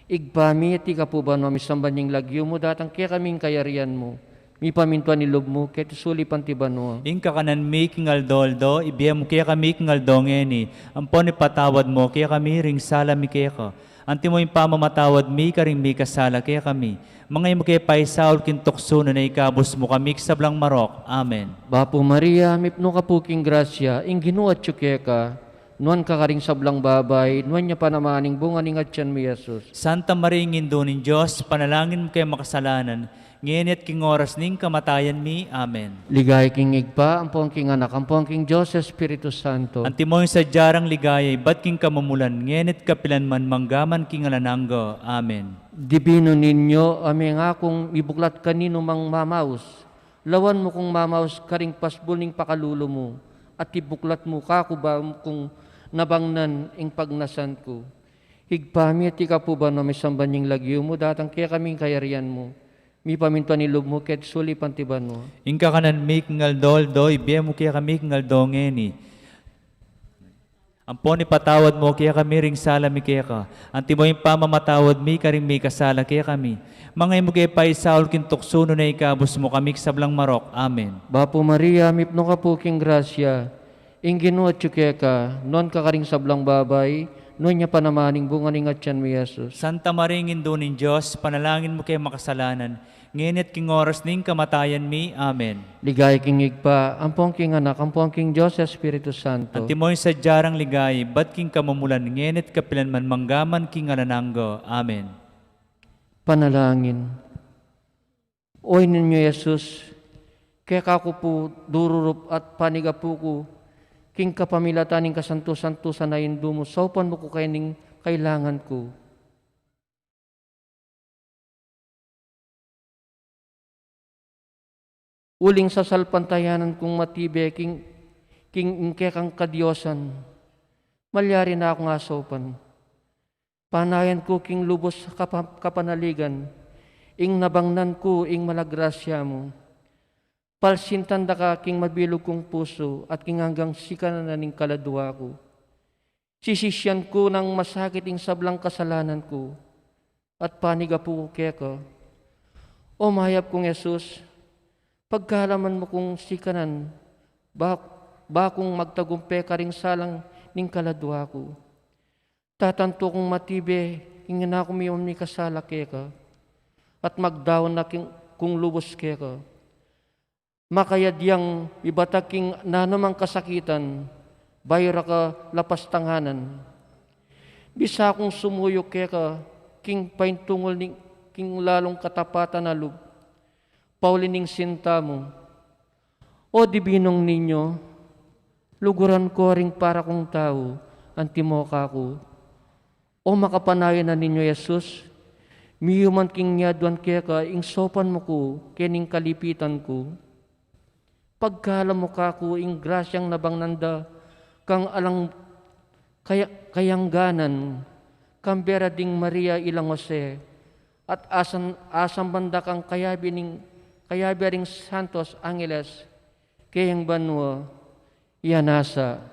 Igbami iti ka po ba no, misambanying lagyo mo, datang kaya kaming kayarian mo. Mi pamintuan ni loob mo, kaya suli pantiban mo. Ingka kanan mi king aldoldo, ibiya mo kaya kami king aldongeni. Ampon ipatawad mo, kaya kami ring sala mi kaya ka. Anti mo yung pamamatawad mi karing mi kasala kaya kami. Mga mo kaya paisaul kintukso na ikabos mo kami sablang marok. Amen. Bapo Maria, mipno ka po king grasya, ing ginuat ka, nuan ka karing sablang babay, nuan niya panamaning bunga ni ngatyan mi Jesus. Santa Maria, Indo ng Diyos, panalangin mo kay makasalanan, nginit king oras ning kamatayan mi. Amen. Ligay king igpa, ampong king anak, ampong king Diyos, Espiritu Santo. Antimoy sa jarang ligaya, ibat king kamumulan, nginit kapilan man manggaman king alananggo. Amen. Dibino ninyo, aming akong ibuklat kanino mang mamaus. Lawan mo kong mamaus karing pasbol ning pakalulo mo, at ibuklat mo kako ba kung nabangnan ing pagnasan ko. Higpami at ika po ba na may sambanying lagyo mo, datang kaya kaming kayarian mo. Mi paminto ni loob mo, ket suli pantiban mo. Ingka kanan mi ngaldo, ibiya mo kaya kami ngaldongeni. Ampon ipatawad mo kaya kami ring sala mi kaya ka. Anti mo yung pamamatawad mi karing mi kasala kaya kami. Mangay mo kaya paisaul kintukso no na ikabos mo kami sablang marok. Amen. Bapo Maria, mipno ka po king grasya, ing ginuat ka, non ka karing sablang babay, non niya panamaning bunga ni ngatyan mi Jesus. Santa Maria, Indo ng Diyos, panalangin mo kay makasalanan, nginit king oras ning kamatayan mi. Amen. Ligay king igpa, ampong king anak, ampong king Diyos, Espiritu Santo. Antimoy sa jarang ligay, bat king kamumulan, nginit kapilan man manggaman king alananggo. Amen. Panalangin. Oy ninyo Jesus, kaya kako po dururup at panigapu ko, king kapamilataning kasanto-santusan na indumo, saupan mo ko kayning kailangan ko. Uling sa salpantayanan kong matibe, king ingkekang kadyosan, malyari na akong asopan. Panayan ko king lubos sa kapanaligan, ing nabangnan ko ing malagrasya mo. Palsintanda ka king mabilog kong puso, at king hanggang sikanan na ning kaladwa ko. Sisisyan ko ng masakit ing sablang kasalanan ko, at panigapu ko keka. O mayap kong Jesus, pagkalaman mo kong sikanan, bakong magtagumpe ka ring salang ning kaladwa ko. Tatanto kong matibe, ingin ako miyon ni kasala keka, at magdaon na kung lubos keka. Makayad yang ibataking nanamang kasakitan, bayra ka lapas tanganan. Bisa akong sumuyok keka, king paintungol ning king lalong katapatan na lub, paulining sinta mo. O dibinong ninyo, luguran ko ring para kong tao, antimoka ko. O makapanayan na ninyo, Jesus, miyuman king nyadwan keka, ing sopan mo ko, kening kalipitan ko. Pagkala mo ka ko, ing grasyang nabangnanda, kang alang kayangganan, kambera ding Maria ilang Jose, at asam banda kang kayabi ring Santos Angeles, kayang banwa, iyanasa,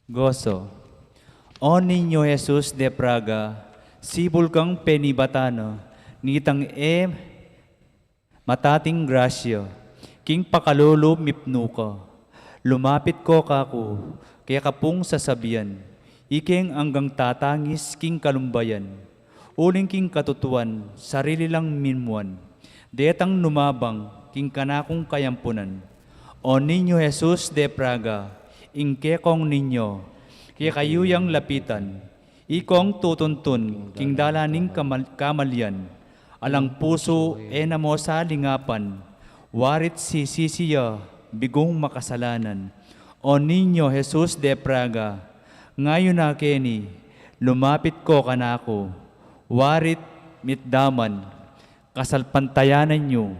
Gozo. O Niño Jesus de Praga, sibol kang penibatano, nitang matating grasya, king pakalolo mipno ka. Lumapit ko kako, kaya kapung sasabihan, iking anggang tatangis king kalumbayan, uling king katutuan, sarili lang minmuan, detang numabang, king kanakong kayampunan. O Niño Jesus de Praga, ingke kong ninyo, kaya kayuyang lapitan, ikong tutuntun, king dalaning kamalyan, alang puso ena mo sa lingapan, warit sisiya, bigong makasalanan. O Niño Jesus de Praga, ngayon na keni, lumapit ko kanako, warit mitdaman, kasalpantayanan nyo,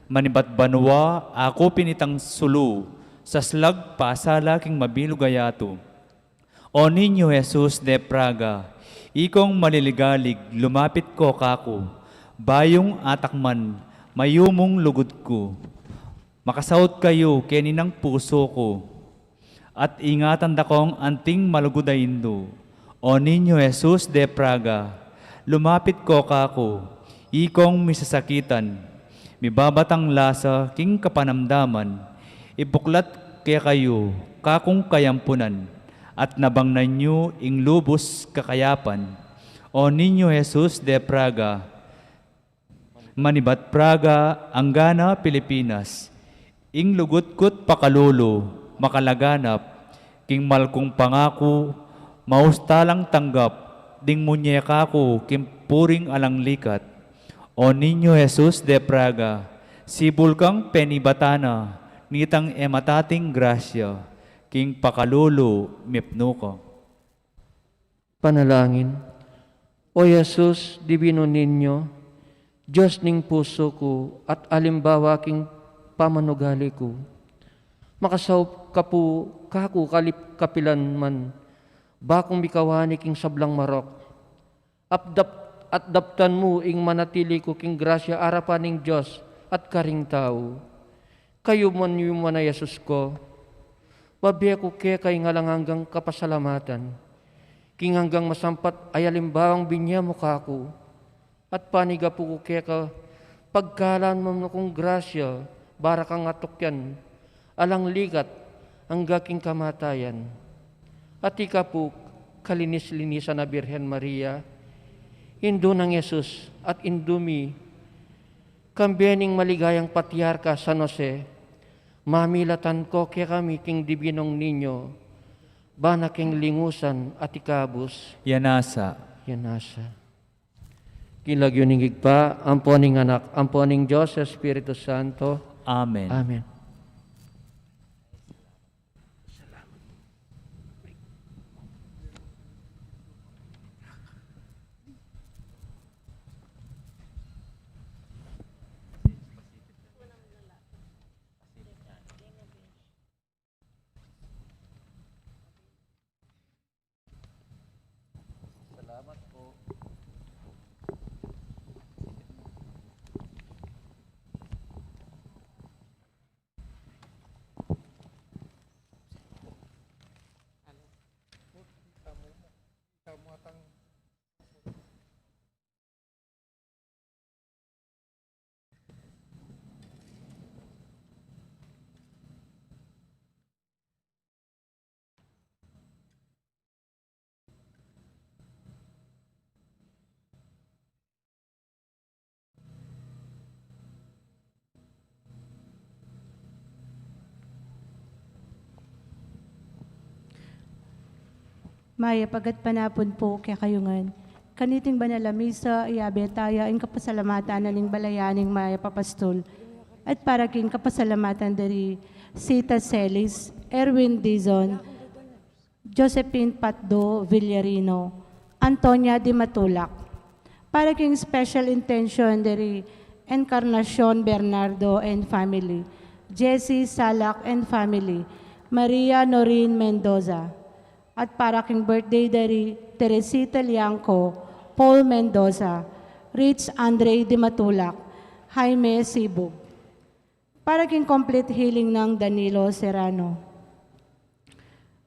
manibatbanwa ako pinitang sulu, sa slag pasala king mabilugayato. O Niño Jesus de Praga, ikong maliligalig, lumapit ko kako, bayong atakman, mayumong lugod ko. Makasaot kayo keninang puso ko, at ingatan dakong anting malugudaindo. O Niño Jesus de Praga, lumapit ko kako, ikong misasakitan, mibabatang lasa king kapanamdaman, ibuklat kaya kayo, kakong kayampunan, at nabangnan nyo ing lubos kakayapan. O Niño Jesus de Praga, manibat Praga, Anggana, Pilipinas, ing lugutkot pakalolo, makalaganap, king malkong pangako, maustalang tanggap, ding munyeka ko, king puring alang likat. O Niño Jesus de Praga, sibol kang penibatana, nitang ematating grasya, king pakalolo mipno ko. Panalangin. O Jesus, Divino Niño, Diyos ning puso ko at alimbawa king pamanugali ko. Makasawp ka po kaku kapilan man, bakong bikawani king sablang marok. At daptan mo ing manatili ko king grasya arapan ning Diyos at karing tao. Kayo man yung na Jesus ko, babiya ko kaya kay ngalang hanggang kapasalamatan. King hanggang masampat ay alimbawang binya mo kako. At paniga po ko kaya ka pagkalan mo na kong grasya, bara kang atukyan, alang ligat, hangga king kamatayan. At ika po kalinis-linisan na Birhen Maria, Indo ng Yesus at indumi, kambiyaning maligayang patriarka San Jose, mamilatan ko kaya kami king Dibinong Ninyo, bana king lingusan at ikabus, Yanasa. Kilagyo ning higpa, amponing anak, amponing Diyos, Espiritu Santo. Amen. Amen. Maya, pagat panapon po kaya kayungan. Kaniting banalamisa, iabetaya, in kapasalamatan na ning balayaning maya papastol. At para king kapasalamatan dari Sita Celis, Erwin Dizon, Josephine Patdo Villarino, Antonia Di Matulak. Para king special intention dari Encarnacion Bernardo and family, Jessie Salak and family, Maria Noreen Mendoza. At para king birthday dari Teresita Liangco, Paul Mendoza, Rich Andre Di Matulak, Jaime Sibug. Para king complete healing ng Danilo Serrano.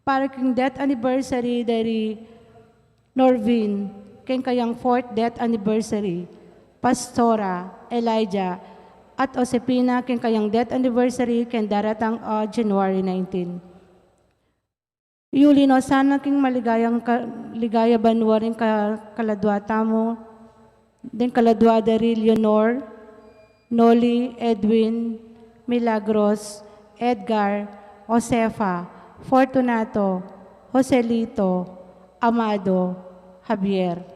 para king death anniversary dari Norvin, king kayang 4th death anniversary, Pastora, Elijah, at Osepina, king kayang death anniversary, ken daratang January 19. Yuli no, sana king ligaya banwa rin kaladwa tamo, din kaladwa dari Leonor, Noli, Edwin, Milagros, Edgar, Josefa, Fortunato, Joselito, Amado, Javier.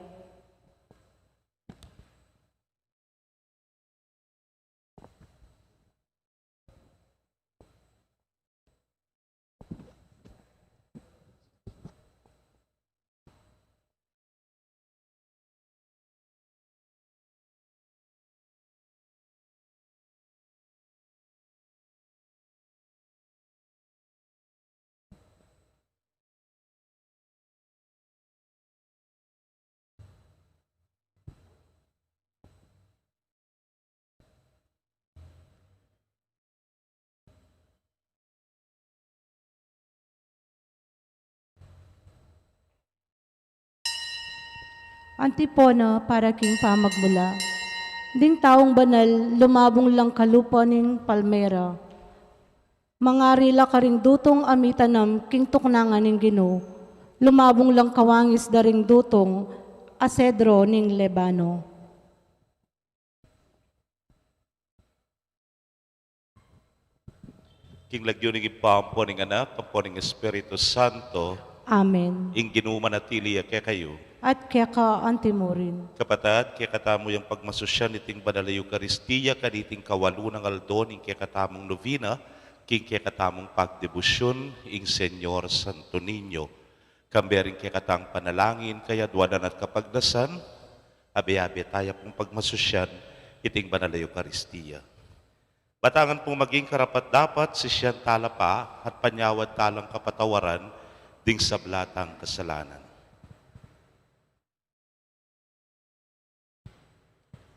Antipona para king pamagmula. Ding taong banal, lumabong lang kalupa ning palmera. Mangarila karing dutong amitanam king tuknangan ning Ginoo. Lumabong lang kawangis daring dutong asedro ning Lebano. King lagyo ning ipampo ning anak, kampo ning Espiritu Santo, Amen. ing ginumanatili kaya kayo. At kaya ka antimorin. Kapatid, kaya katamo yung pagmasusyan iting banal na Eucharistia, kaniting kawalu ng aldon, ing kaya katamong novena, king kaya katamong pagdebusyon, ing Senyor Santo Niño. Kambering kaya katang panalangin, kaya duwanan at kapagdasan, abe-abe tayo pong pagmasusyan, iting banal na Eucharistia. Batangan pong maging karapat-dapat si siyan talapa at panyawad talang kapatawaran, ding sablatang kasalanan.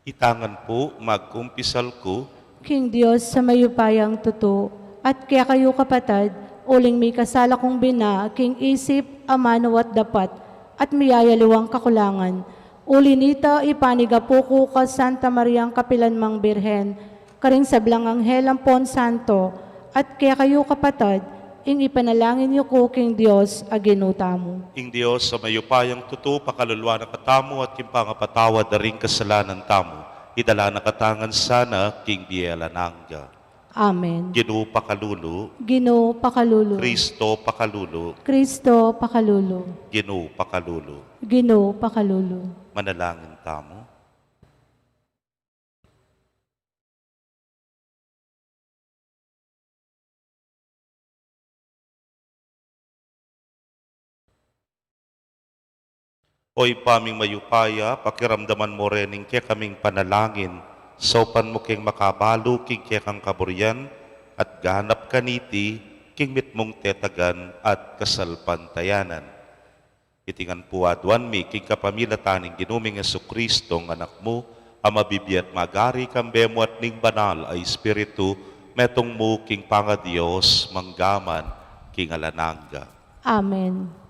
Itangan po, magkumpisal ko, King Diyos sa mayupayang tuto, at kaya kayo kapatid, uling may kasala kong bina, king isip, amano at dapat, at miyayaliwang kakulangan. Uli nita ipaniga po ko ka Santa Mariang Kapilanmang Birhen, karing sablang Anghel Ampon Santo, at kaya kayo kapatid, ing ipanalangin niyo ko king Diyos aginuta mo. ing Diyos sa mayupayang tuto, pakaluluwa na katamo at kimpangapatawad na ring kasalanan tamo. Idala na katangan sana, King Biela Nangga. Amen. Ginoo pakalulu, Ginoo pakalulu. Kristo pakalulu, Kristo pakalulu. Ginoo pakalulu. Ginoo pakalulu. Manalangin tamo. Oy paming mayupaya, pakiramdaman mo rening kaya kaming panalangin, sopan mo king makabalo, king kaya kang kaburyan, at ganap kaniti, king mitmong tetagan at kasalpantayanan. Itingan puadwan mi, king kapamilataning ginuming Jesucristo ng anak mo, ang mabibiyat magari kambemo at ning banal ay Espiritu, metong mo king pangadiyos, manggaman, king alananga. Amen.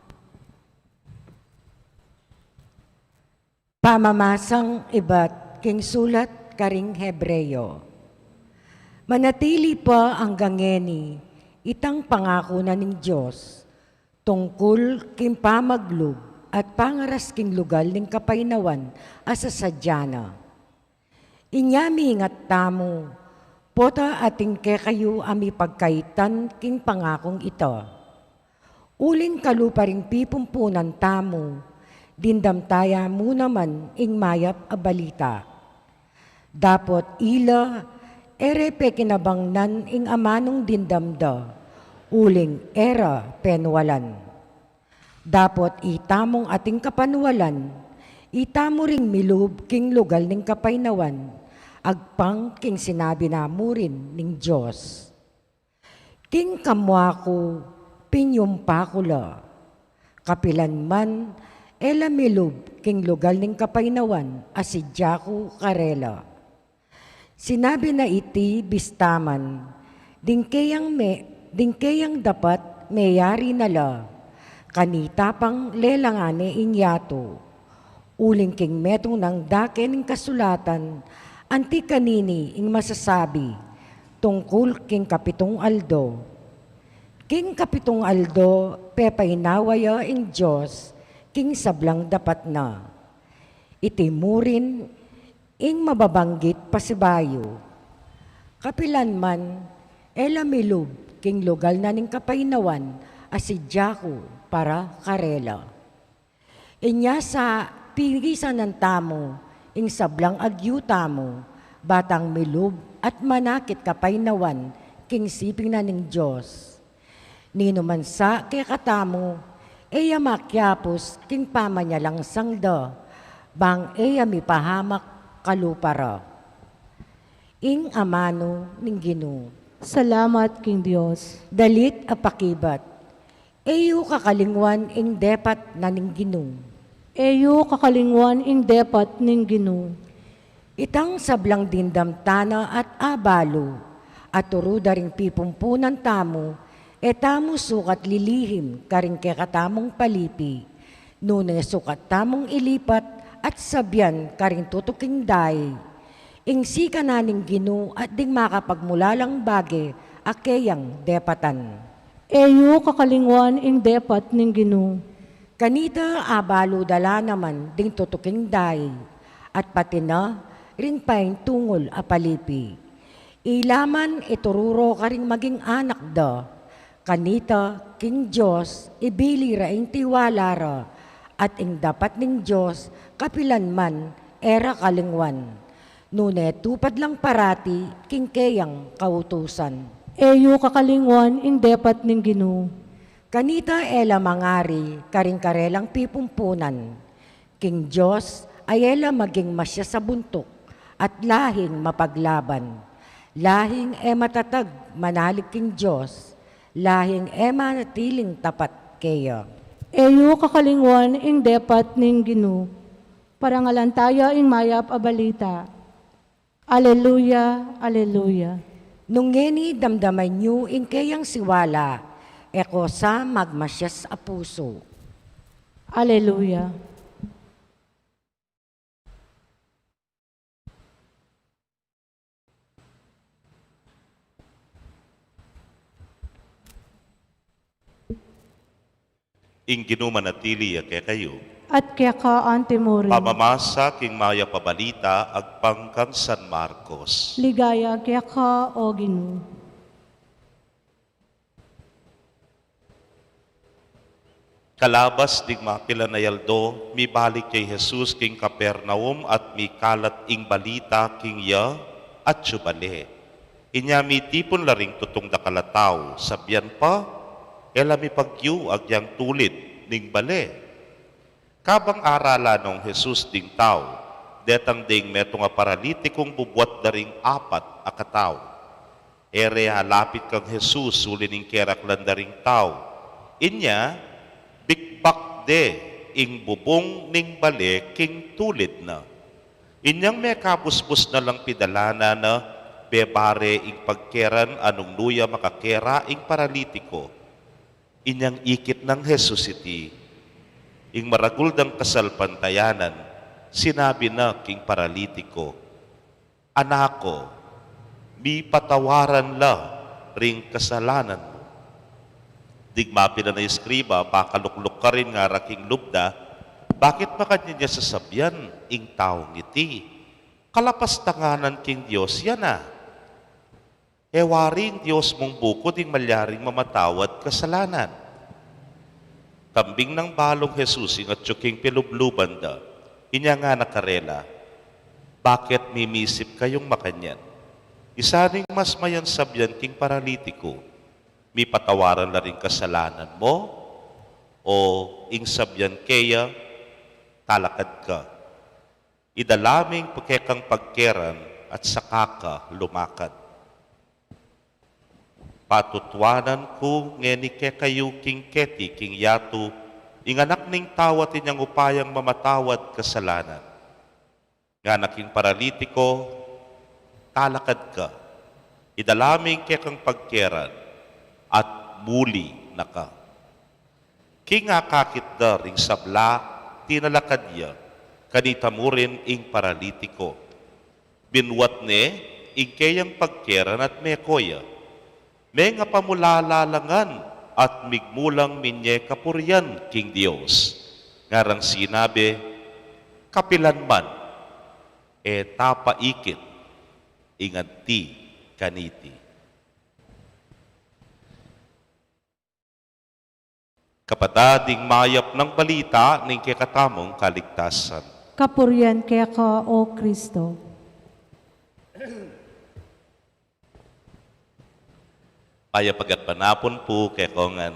Pamamasang iba't king sulat karing Hebreyo. Manatili pa ang gangeni, itang pangako na ning Diyos, tungkol king pamaglug at pangaras king lugal ning kapainawan asa sadyana. Inyami ingat tamo, pota ating kayo ami pagkaitan king pangakong ito. Uling kalupa ring pipumpunan tamo, dindam taya mo naman ing mayap a balita. Dapot ila, erepe kinabangnan ing amanong dindamda, uling era penwalan. Dapot itamong ating kapanwalan, itamo ring milub king lugal ning kapainawan, agpang king sinabi na mo rin ning Diyos. King kamwako, pinyumpa ko la, kapilan man, ela milub king lugal ning kapainawan asidya ko karela. Sinabi na iti bistaman, ding kayang dapat mayari na la, kanita pang lelangane inyato, uling king metong ng daken ng kasulatan, anti kanini ing masasabi, tungkol king Kapitong Aldo. King Kapitong Aldo, pepainawaya ing Diyos, king sablang dapat na. Itimurin ing mababanggit pasibayo. Kapilan man, elamilub, king lugal na ning kapainawan, asidyaku para karela. Inya sa pigisan ng tamo, ing sablang agyuta mo, batang milub at manakit kapainawan, king siping na ning Diyos. Nino man sa kay katamo, eya makyapos, king pamanya lang sangda, bang eya mipahamak kalupara. Ing amano ning Ginoo. Salamat, King Diyos. Dalit apakibat. Eyo kakalingwan ing depat na ning Ginoo. Eyo kakalingwan ing depat ning Ginoo. Itang sablang dindamtana at abalo, at turo daring pipumpunan tamo, etamo sukat lilihim karing kekatamong palipi, nune sukat tamong ilipat at sabyan karing tutuking day. Ing sika naning Ginoo at ding makapagmulalang bage, akeyang depatan. Eyo kakalingwan ing depat ning Ginoo. Kanita abalo dala naman ding tutuking day, at pati na rin paing tungol apalipi. Ilaman itururo ka ring maging anak da, kanita king Diyos ibili raing tiwala ra, at ing dapat ning Diyos kapilan man era kalingwan. Nune tupad lang parati king keyang kautusan. Eyo kakalingwan ing depat ning Ginoo. Kanita ela mangari, karing karelang pipumpunan. King Diyos ay ela maging masya sa buntok at lahing mapaglaban. Lahing e matatag manalig king Diyos, lahing e manatiling tapat kaya. Eyo kakalingwan ing depat ning Ginoo. Parangalan tayo ing mayap a balita. Alleluia, alleluia. Nung ngeni damdaman niyo ing kayang siwala, eko sa magmasyas a puso. Alleluia. Ing ginumanatili kay kayo. At kaya ka antimurin. Pamamasa king maya pabalita agpangkang San Marcos. Ligaya kaya ka o Ginoo. Kalabas dig mapila na yaldo, mi balik kay Jesus king Kapernaum at mi kalat ing balita king ya at subale. Inya mi tipon laring tutong dakalataw, sabyan pa, ela mi pagyu agyang tulit ning bale. Kabang arala nung Jesus ding tao, detang ding meto nga paralitikong bubuat daring apat akataw. Ere halapit kang Jesus uli ning keraklan daring tao. Inya, bikbak de ing bubong ning bale king tulid na. Inyang may kapusbus na lang pidalana na bebare ing pagkeran anong luya makakera ing paralitiko. Inyang ikit ng Jesus iti. Ing maraguldang kasalpantayanan, sinabi na king paralitiko, Anako, mi patawaran la ring kasalanan mo. Digmapi na eskriba, pakalukluk ka rin nga raking lubda, bakit makanya niya sasabyan ing taong iti? Kalapas tanganan king Diyos yan na. Ewaring Diyos mong bukod ing malyaring mamatawad kasalanan. Kambing ng balong Jesus at tsuking pilubluban da, inya nga nakarela, bakit mimisip kayong makanyan? Isaning mas mayan sabyan king paralitiko, mi patawaran na rin kasalanan mo, o ing sabyan kaya, talakad ka. Idalaming pagkekang pagkeran at sakaka lumakad. Patutwanan ko ngeni ke kayo king keti king yatu, inganak ning tawat inyang upayang mamatawad kasalanan. Nga naking paralitiko, talakad ka, idalaming ke kang pagkeran, at muli na ka. King akakit da ring sabla, tinalakadya, kanita mo rin ing paralitiko. Binwat ne, ing kayang pagkeran at mekoya. May nga pamulalalangan at migmulang minye kapuryan, King Dios. Ngarang sinabi, kapilan man, tapaikit, inganti kaniti. Kapatading mayap ng balita ng kikatamong kaligtasan. Kapurian kaya ka, O Kristo. Payapagat panapon po kay kongan.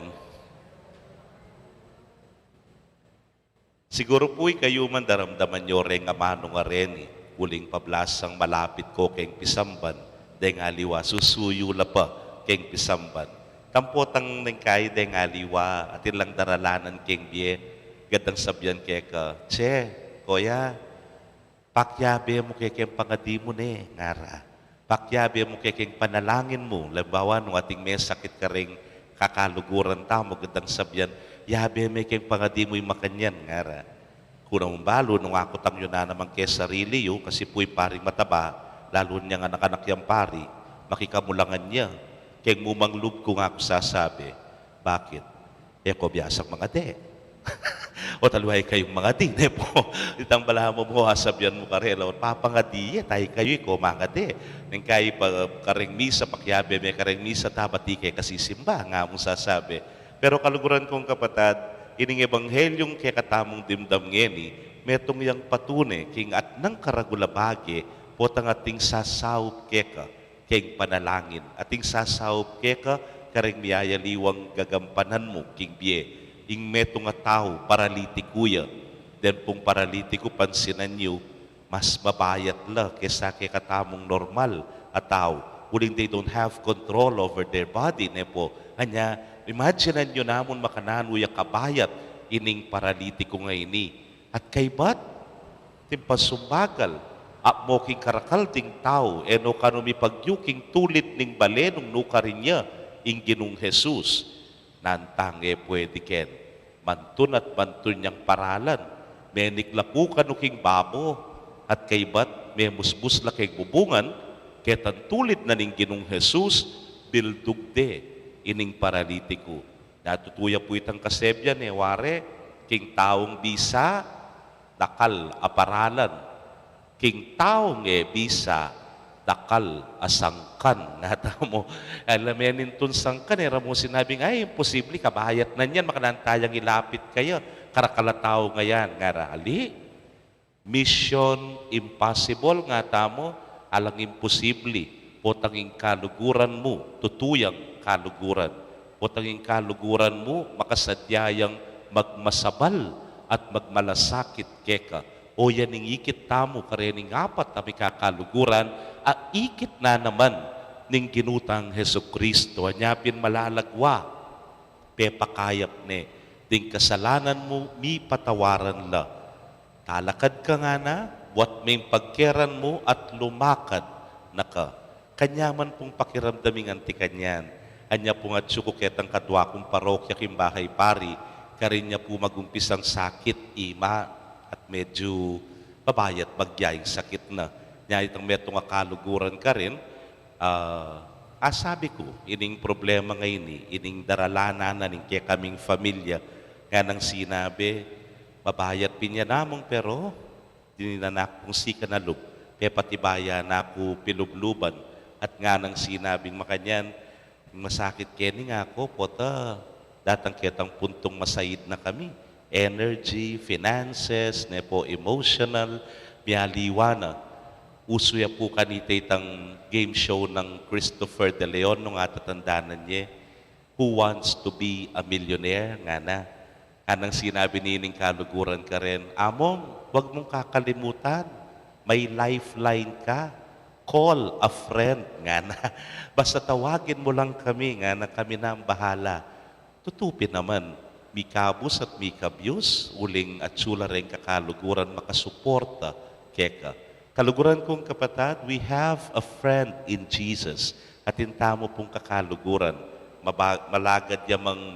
Siguro po'y kayo man daramdaman nyo rin nga manong nga rin uling pablasang malapit ko keng pisamban, deng aliwa susuyo la pa keng pisamban. Tampotang neng kay deng aliwa at ilang daralanan keng biye, gadang sabyan kay ka, Che, Koya, pakyabe mo kay keng pangadi mo ne, ngara. Pakyabe mo kay keng panalangin mo, lambawa nung ating may sakit ka ring kakaluguran tamo, gadang sabyan, yabe may keng pangadi mo'y makanyan, ngara. Kunang balo, nung ako tang yun na naman kay sarili yo, kasi po'y paring mataba, lalo niya nga nakanak yung pari, makikamulangan niya. Keng mumanglub ko nga ako sasabi, bakit? Eko biyasang mga de. O taluhay kayong mga di, ne po. Itang bala mo mo, asabyan mo karela, o papangadi, tayo kayo ko mga de. Nang kayo pa karing misa, pakyabe may karing misa, tapati kay kasisimba, nga mong sasabi. Pero kaluguran kong kapatad, ining ebanghelyong kay katamong dimdam ngeni, metong yang patune, king at nang karagulabage, potang ating sasawp keka, king panalangin, ating sasawp keka, karing miyayaliwang gagampanan mo, king biye, ing metong nga tao, paralitikuya, then pong paralitiko, pansinan nyo, mas mabayat la, kesa kay katamong normal, at tao, uling they don't have control over their body, ne po, anya, imaginean nyo namon makananuya kabayat ining paralitiko nga ini. At kay ba't? Timpasumbagal. At mo king karakal ting tao, eno kanumi pagyuking tulit ning balenong nukarin niya, ing ginung Jesus. Nantange pwede ken. Mantun at mantun niyang paralan. Menikla po kanuking babo. At kay ba't? May musbus la kay bubungan, ketan tulit na ning ginung Jesus, bildugde ining paralitiko. Natutuya po itang kasebyan ware, king taong bisa, dakal aparalan. King taong bisa, dakal asangkan. Nata mo, alamenin tun sangkan, mo sinabing, ay, imposible, kabayat na niyan, makanantayang ilapit kayo. Karakala tao ngayon, ngarali. Mission impossible, nga tamo, alang imposible. Potanging kaluguran mo, tutuyang kaluguran. O tanging kaluguran mo, makasadyayang magmasabal at magmalasakit keka. O yan ning ikit tamo, karening apat na mikakaluguran, at ikit na naman ning ginutang Hesukristo. Anyapin malalagwa, pepakayap ne, ding kasalanan mo, mi patawaran la. Talakad ka nga na, buat may pagkeran mo at lumakad na ka. Kanyaman pong pakiramdaming anti kanyan. Anya po nga tsukuketang kadwa kong parokya kimbahay pari, karin niya po magumpisang sakit, ima, at medyo babayat magyayang sakit na. Nya itang metong akaluguran ka rin, sabi ko, ining problema ngayon, ining daralana na ning kaya kaming familia, nga nang sinabi, babayat pinya namong pero, dininanak kong sika na lub, kaya patibaya na ako pilubluban, at nga nang sinabing makanyan, masakit keni nga ako, pota, datang kitang puntong masayid na kami. Energy, finances, nepo, emotional, miyaliwana. Uso ya po kanita itang game show ng Christopher De Leon nung atatandanan niya. Who wants to be a millionaire? Nga na. Anang sinabi nining kaluguran ka rin, Among, wag mong kakalimutan. May lifeline ka. Call a friend, nga na. Basta tawagin mo lang kami, nga na kami na ang bahala. Tutupin naman, mikabus at mikabyus, uling at sula rin kakaluguran makasuporta, keka. Kaluguran kong kapatid, we have a friend in Jesus. At intamo pong kakaluguran, malagad yamang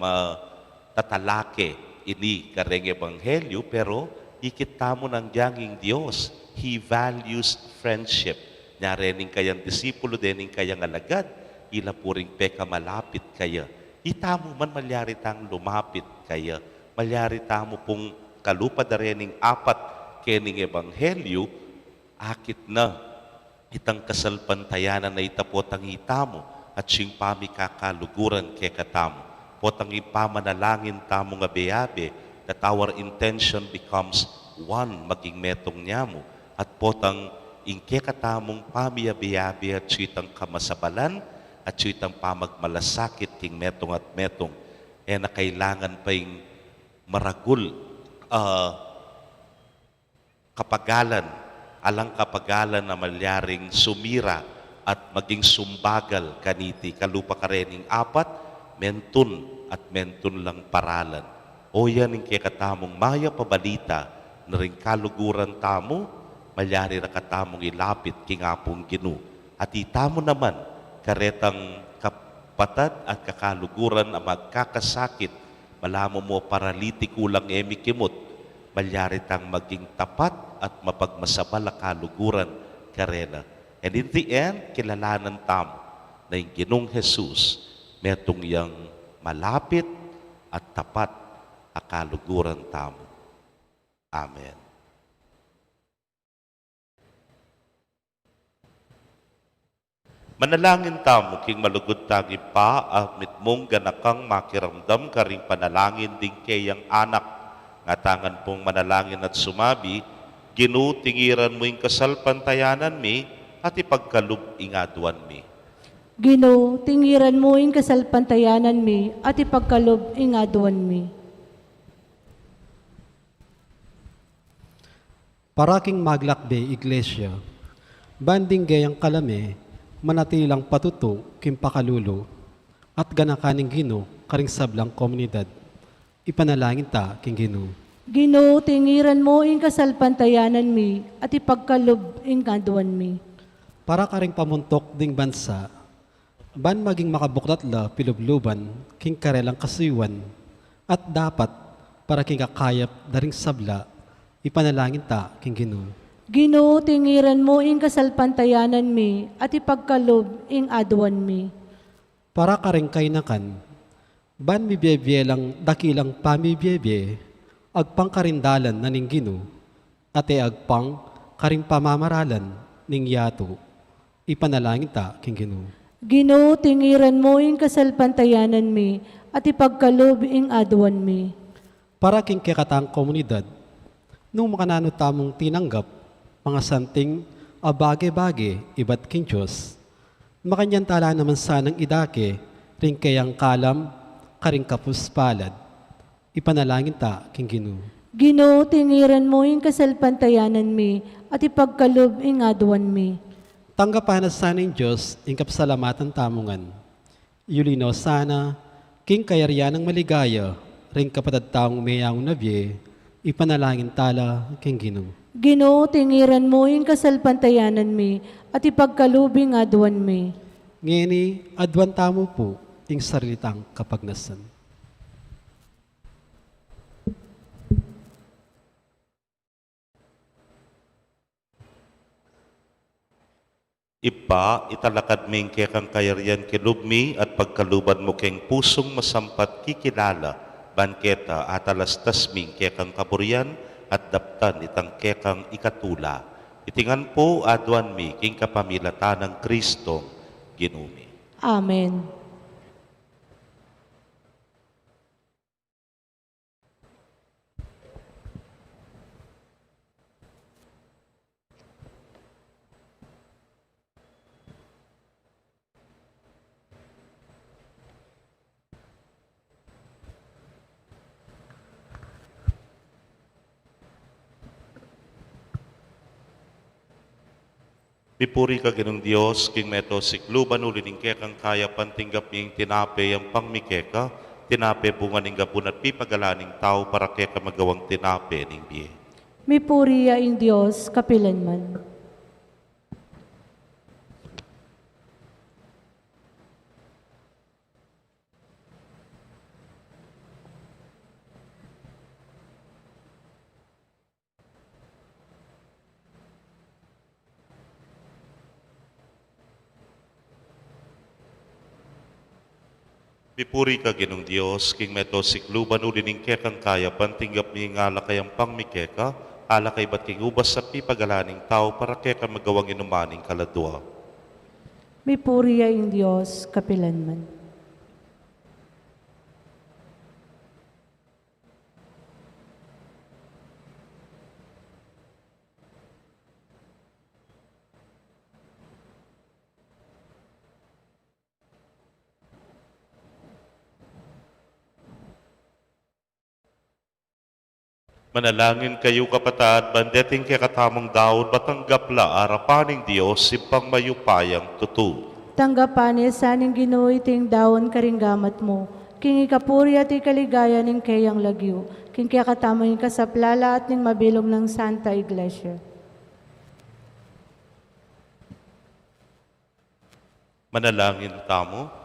tatalake ini kareng ebanghelyo pero ikita mo ng diyanging Diyos. He values friendship. Nyarening kayang disipulo dening kayang alagad, ila puring peka malapit kaya. Ita mo man malyari tang lumapit kaya. Malyari tamo pong kalupad na rening apat kening ebanghelyo, akit na itang kasalpantayanan na itapot ang itamo at siyang pamikakaluguran ke katamo. Potang ipamanalangin tamo nga beyabe that our intention becomes one maging metong nyamo at potang ingke katamong pamiyabeyabe at siyang kamasabalan at siyang pamagmalasakit king metong at metong na kailangan pa yung maragul kapagalan, alang kapagalan na malyaring sumira at maging sumbagal kaniti kalupa karening apat, mentun at mentun lang paralan. O yan yung katamong maya pabalita na rin kaluguran tamo, malyari na katamong ilapit kingapong ginu. At itamo naman karetang kapatad at kakaluguran na magkakasakit, malamo mo paralitiko lang emikimot, malyari tang maging tapat at mapagmasabal na kaluguran karena. And in the end, kilalanan tamo na yung Ginong Jesus metong yang malapit at tapat ang kaluguran tamo. Amen. Manalangin tamo king malugod tagi pa at mitmong ganakang makiramdam karing panalangin ding kayang anak nga tangan pong manalangin at sumabi, Ginu tingiran mo yung kasalpantayanan mi at ipagkalub ingaduan mi. Ginoo, tingiran mo ing kasalpantayanan mi at ipagkalob ingaduan mi. Paraking maglakbe, Iglesia, banding gayang kalame, manatilang patuto, kimpakalulo, at ganakaning Ginoo, karing sablang komunidad. Ipanalangin ta, king Ginoo. Ginoo, tingiran mo ing kasalpantayanan mi at ipagkalob ingaduan mi. Para karing pamuntok ding bansa, ban maging makabuklatla pilubluban, king karelang kasiwan, at dapat para king kakayap daring sabla, ipanalangin ta, king Ginoo. Ginoo, tingiran mo ing kasalpantayanan mi at ipagkalob ing aduan mi. Para karing kainakan, ban mibiyebye lang dakilang pamibiyebye, agpang karindalan na ning Ginoo, ate agpang karing pamamaralan ning yato, ipanalangin ta, king Ginoo. Ginoo, tingiran mo ing kasalpantayanan mi at ipagkalob ing aduan mi. Para king kekatang komunidad, nung makanano tamong tinanggap, mga santing abage-bage iba't king Diyos, makanyan tala naman sanang idake, ring kayang kalam, karing kapuspalad, ipanalangin ta, king Ginoo. Ginoo, tingiran mo ing kasalpantayanan mi at ipagkalob ing aduan mi. Tanggapan na sana ng Diyos, ing kapsalamatan tamungan. Yulino sana, king kayaryan ng maligaya, ring kapatad taong mayang nabye, ipanalangin tala, king Ginoo. Ginoo, tingiran mo ing kasalpantayanan mi at ipagkalob ing aduan mi. Ngeni, adwan tamo po, ing sarilitang kapagnasan. Ipa, italakad ming kekang kayaryan kilubmi at pagkaluban mo keng pusong masampat kikilala, banketa at alastas ming kekang kaburyan at daptan itang kekang ikatula. Itingan po adwan mi king kapamilatan ng Kristo, Ginumi. Amen. Pipuri ka Ginong Diyos, king meto sikluban ulining kekang kaya pantinggap ning tinape ang pangmikeka, tinape bunga ning gapun at pipagalaning tao para keka magawang tinape ning biye. Mi puriya ing Dios kapilanman. Pipuri ka ginong Diyos, king meto sikluban ulining kekang kaya, pantinggap mi nga lakayang pang mi keka, alakay ba't king ubas sa pipagalaning tao para keka magawang inumaning kaladwa. May puriya in Diyos, kapilanman. Manalangin kayo kapatad, bandeting kay katamong Daud, batanggap la arapaning Diyos, sipang mayupayang tutu. Tanggapan saning Ginoo iting daon karinggamat mo. King ikapuri at ikaligaya ning kayang lagyo. King kaya katamo yung kasaplala at ning mabilog ng Santa Iglesia. Manalangin tamo.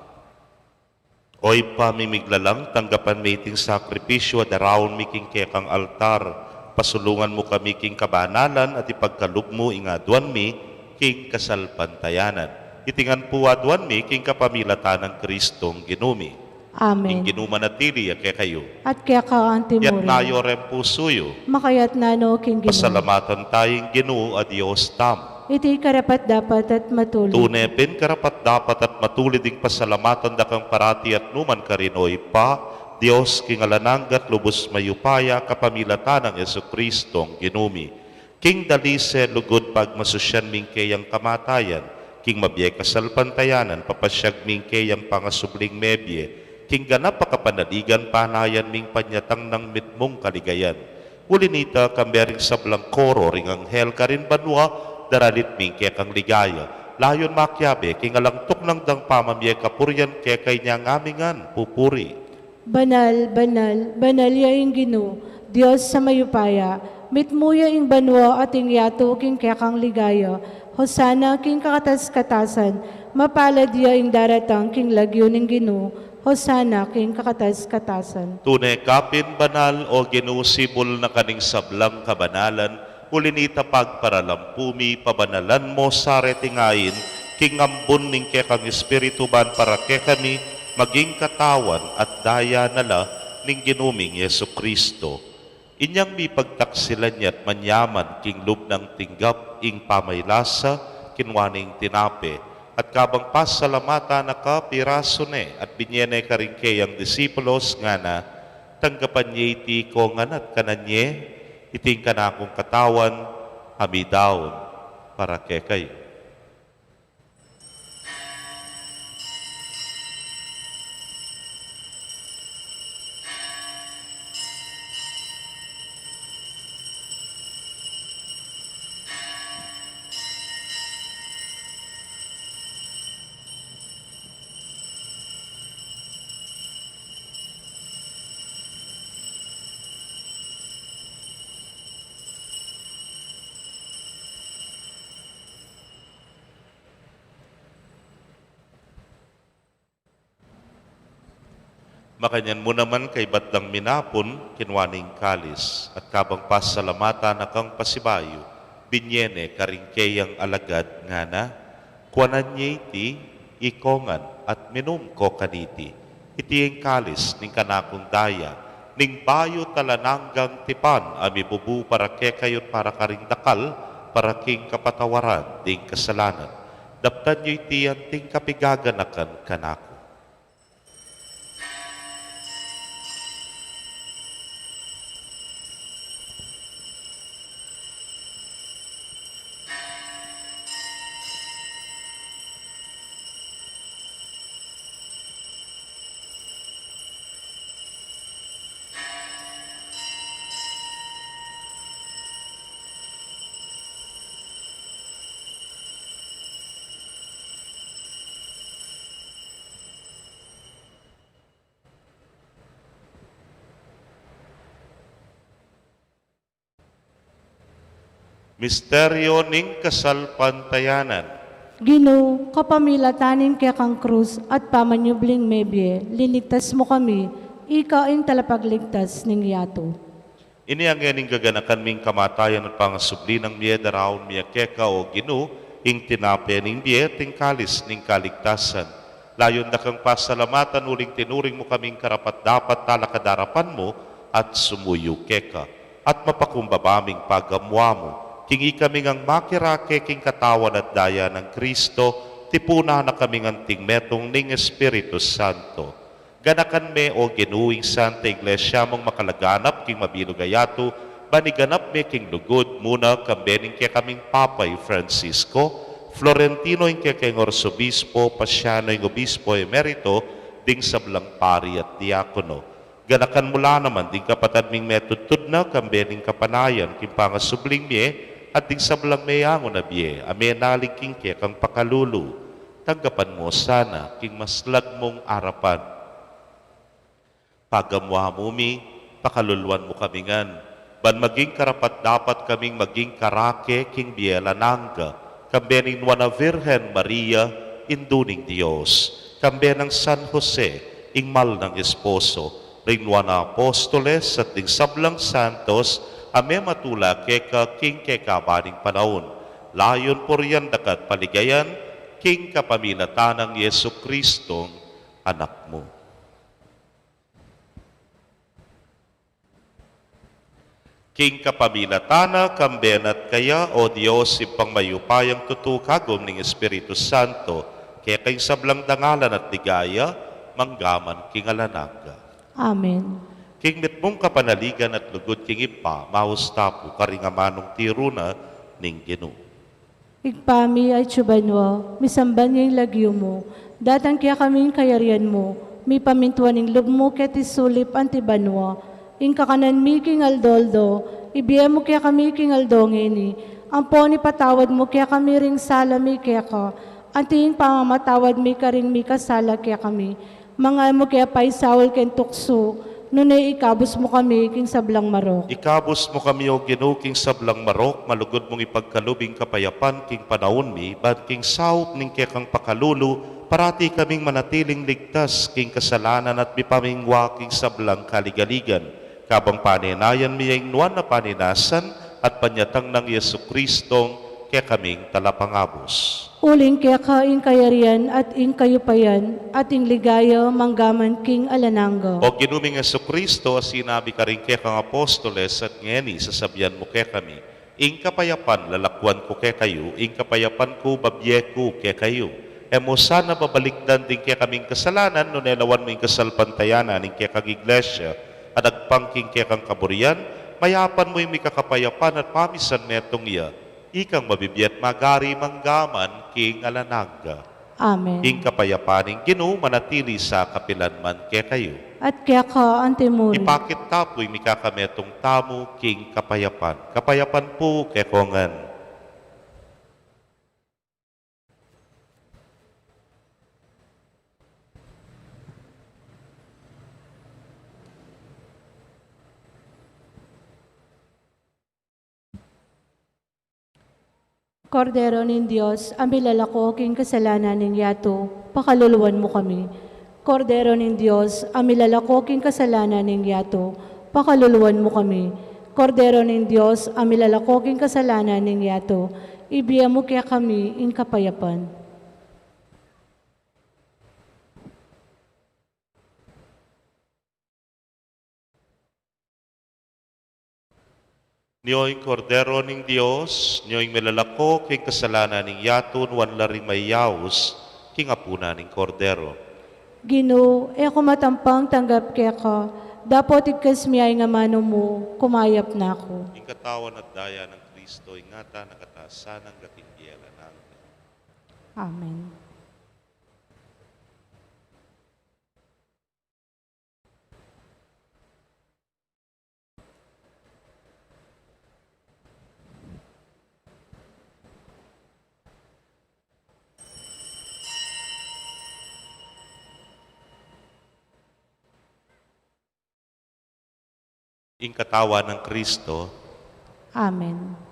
Oy pamimiglalang tanggapan meeting sakripisyo at around miking kekang altar. Pasulungan mo kami king kabanalan at ipagkalub mo ingaduan mi king kasalpantayanan. Itingan po aduan mi king kapamilatan ng Kristong ginumi. Amen. King ginumanatili at kaya kayo. At kaya ka Yat antimuro. nayo rin pusuyo. Makayat na no King Ginoo. Pasalamatan tayong Ginoo a Diyos tam. Iti karapat dapat at matuloy. Tunepin karapat dapat at matulid ding pasalamatan dakang parati at numan karinoy pa, Diyos kingalananggat lubos mayupaya kapamilatan ng Yesu Kristong ginumi. King dalise lugod pag masusyan mingkayang kamatayan, king mabiyay kasalpantayanan papasyag mingkayang pangasubling mebye, king ganap pakapanaligan panayan ming panyatang ng mitmong kaligayan. Ulinita kambering sablang koro ring anghel karin banwa, daralit ming kaya kang ligaya. Layon makyabe, kingalangtok ng dang pamamye kapuryan kaya kay niya ngamingan, pupuri. Banal, banal, banal yaing Ginoo, Diyos sa mayupaya, mitmuya ing banwa at ing yato king kekang ligaya, hosana king kakatas-katasan, mapalad yaing daratang king lagyo ning Ginoo, hosana king kakatas-katasan. Tunay kapin banal o ginusibol na kaning sablang kabanalan, ulinita pagparalampumi, pabanalan mo sa retingain, king ambon ning kekang espiritu ban para kekani, maging katawan at daya nala ning ginuming Yesu Kristo. Inyang mi pagtaksilan niya't manyaman king lub ng tinggap ing pamaylasa kinwaning tinape at kabang pasalamata na ka pirasone at binyene karingke ang disipulos nga na tanggapan niya iti ko nganat kananye iting kanakong katawan hamidaon para kekay. Makanyan mo naman kay batlang minapon, kinwaning kalis, at kabang pasalamata na kang pasibayo, binyene karingkeyang alagad nga na, kuanan niya iti, ikongan at minum ko kaniti, iti ang kalis ning kanakong daya, ning bayo talananggang tipan, ami bubu para kekayot para karingdakal, para king kapatawaran, ding kasalanan, daptan niyo iti anting kapigaganakan kanako. Misteryo ning kasalpantayanan. Ginoo, kapamilatanin kaya kang krus at pamanyubling mebye, liligtas mo kami, ikaw ang talapagligtas ning yato. Ini ang yaning gaganakan ming kamatayan at pangasubli ng miye daraon miya keka o Ginoo, ing tinape ning miye ting kalis ning kaligtasan. Layon na kang pasalamatan, uling tinuring mo kaming karapat-dapat talakadarapan mo at sumuyo keka. At mapakumbabaming pagamwa mo, kingi kaming ang makirake king katawan at daya ng Kristo, tipuna na kaming anting metong ning Espiritu Santo. Ganakan me o ginuwing Santa Iglesia mong makalaganap king mabinugayato, baniganap me king lugod muna kambening kaya kaming Papay Francisco, Florentino yung kaya king Orsobispo, Pasiano yung Obispo Emerito, ding sablang pari at diakono. Ganakan mula naman ding kapatad ming metutod na kambening kapanayan king pangasubling me, at ding sablang mayango na biye, amenalig king kaya kang pakalulu. Tanggapan mo sana king maslag mong arapan. Pagamwa mo mi, pakaluluan mo kamingan. Ban maging karapat dapat kaming maging karake king biela nangga. Kambe ni Nuana Virgen Maria, induning Diyos. Kambe ng San Jose, ingmal ng esposo. Ring Nuana Apostoles at ding sablang santos, ame matula keka king kekabaning panahon. Layon po riyan dakat paligayan, king kapamilatan ng Yesu Kristong anak mo. King kapamilatana, kambenat kaya, o Diyos, ipang mayupayang tutukagom ng Espiritu Santo, kaya kayong sablang dangalan at ligaya, manggaman king alanaga. Amen. King mitmong kapanaligan at lugod king ipa, mahustapo karingamanong tiruna ning Ginoo. Igpami ay tsubanwa, misamban niya yung lagyo mo, datang kaya kaming kayarian mo, mi pamintuan ng lub mo ket isulip antibanwa, ing kakanan mi king aldoldo, ibiya mo kaya kami king aldongeni, ang poni patawad mo kaya kami ring sala mi kaya ka, anting pamamatawad mi karing mi kasala kaya kami, mga mo kaya paisawal ken tukso, nunay ikabos mo kami king sablang marok. Ikabos mo kami o Ginoo king sablang marok, malugod mong ipagkalubing kapayapan king panahon mi, bad king saup ning kekang pakalulu, parati kaming manatiling ligtas king kasalanan at mipamingwa king sablang kaligaligan. Kabang paninayan mi ang nuan na paninasan at panyatang ng Yesu Kristong kaya kaming talapangabos. Uling kaya ka ing kayarian at ing kayupayan at ing ligaya manggaman king alananga. O ginuming Yesu Kristo, sinabi ka rin kaya kang apostoles at ngeni, sasabihan mo kaya kami, ing kapayapan lalakwan ko kaya kayo, ing kapayapan ko babye ko kaya kayo. E mo sana babalikdan din kaya kaming kasalanan, no nelawan mo ing kasalpantayanan, ing kaya kang iglesia, at agpangking kaya kang kaburian, mayapan mo yung may kakapayapan at pamisan netong iya, ikang mabibiyat magari manggaman king alanaga. Amen. King kapayapaning Ginoo, manatili sa kapilanman kaya kayo. At kaya ka antimuri. Ipakit tapoy mi kakametong tamo king kapayapan. Kapayapan po kaya kongan. Kordero nin Diyos, ang bilalako king kasalanan ning yato, pakaluluwan mo kami. Kordero nin Diyos, ang bilalako king kasalanan ning yato, pakaluluwan mo kami. Kordero nin Diyos, ang bilalako king kasalanan ning yato, ibiya mo kaya kami ing kapayapan. Niyo'y kordero ning Diyos, niyo'y melalako king kasalanan ning yaton, wan laring mayaws, king apuna ning kordero. Ginoo, e ako matampang tanggap kaya ka, dapat ikas miyay nga mano mo, kumayap na ako. Ing katawan at daya ng Kristo, ingata nakatasan ng gatinggela ng. Amen. Ing katawan ng Kristo, Amen.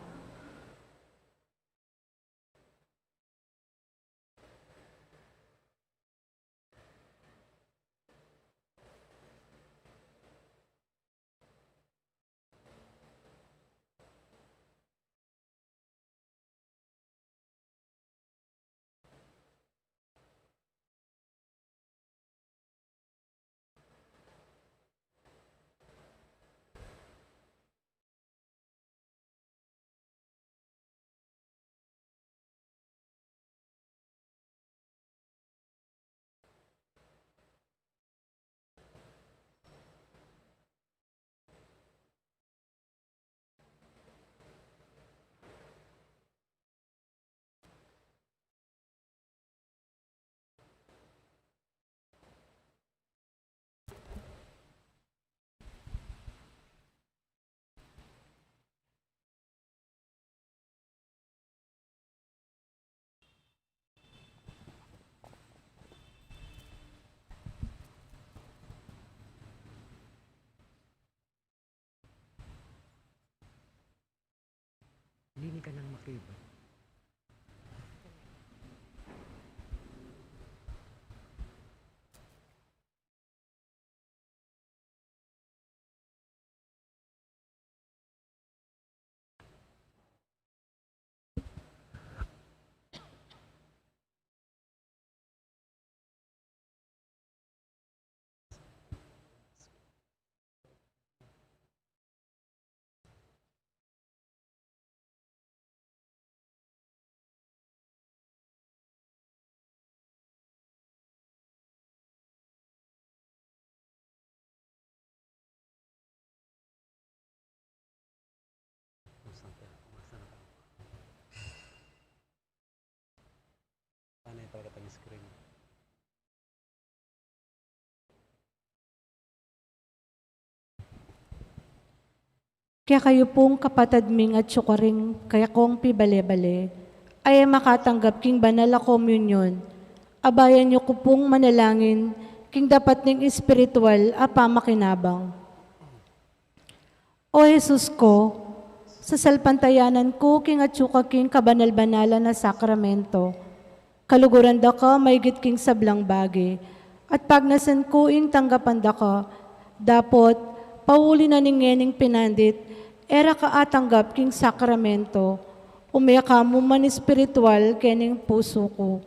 ka ng makibat. Kaya kayo pong kapatadming at syukaring kaya kong pibale-bale, ay makatanggap king banal na komunyon. Abayan niyo ko pong manalangin, king dapat ning espiritual a pamakinabang. O Jesus ko, sa salpantayanan ko king at syuka king kabanal-banalan na sakramento, kaluguran da ka maigit king sablang bagi, at pagnasan ko ing tanggapan da ka, dapot pauli na ningening pinandit, era ka atanggap king sakramento, umaya ka mo man espiritual kening puso ko.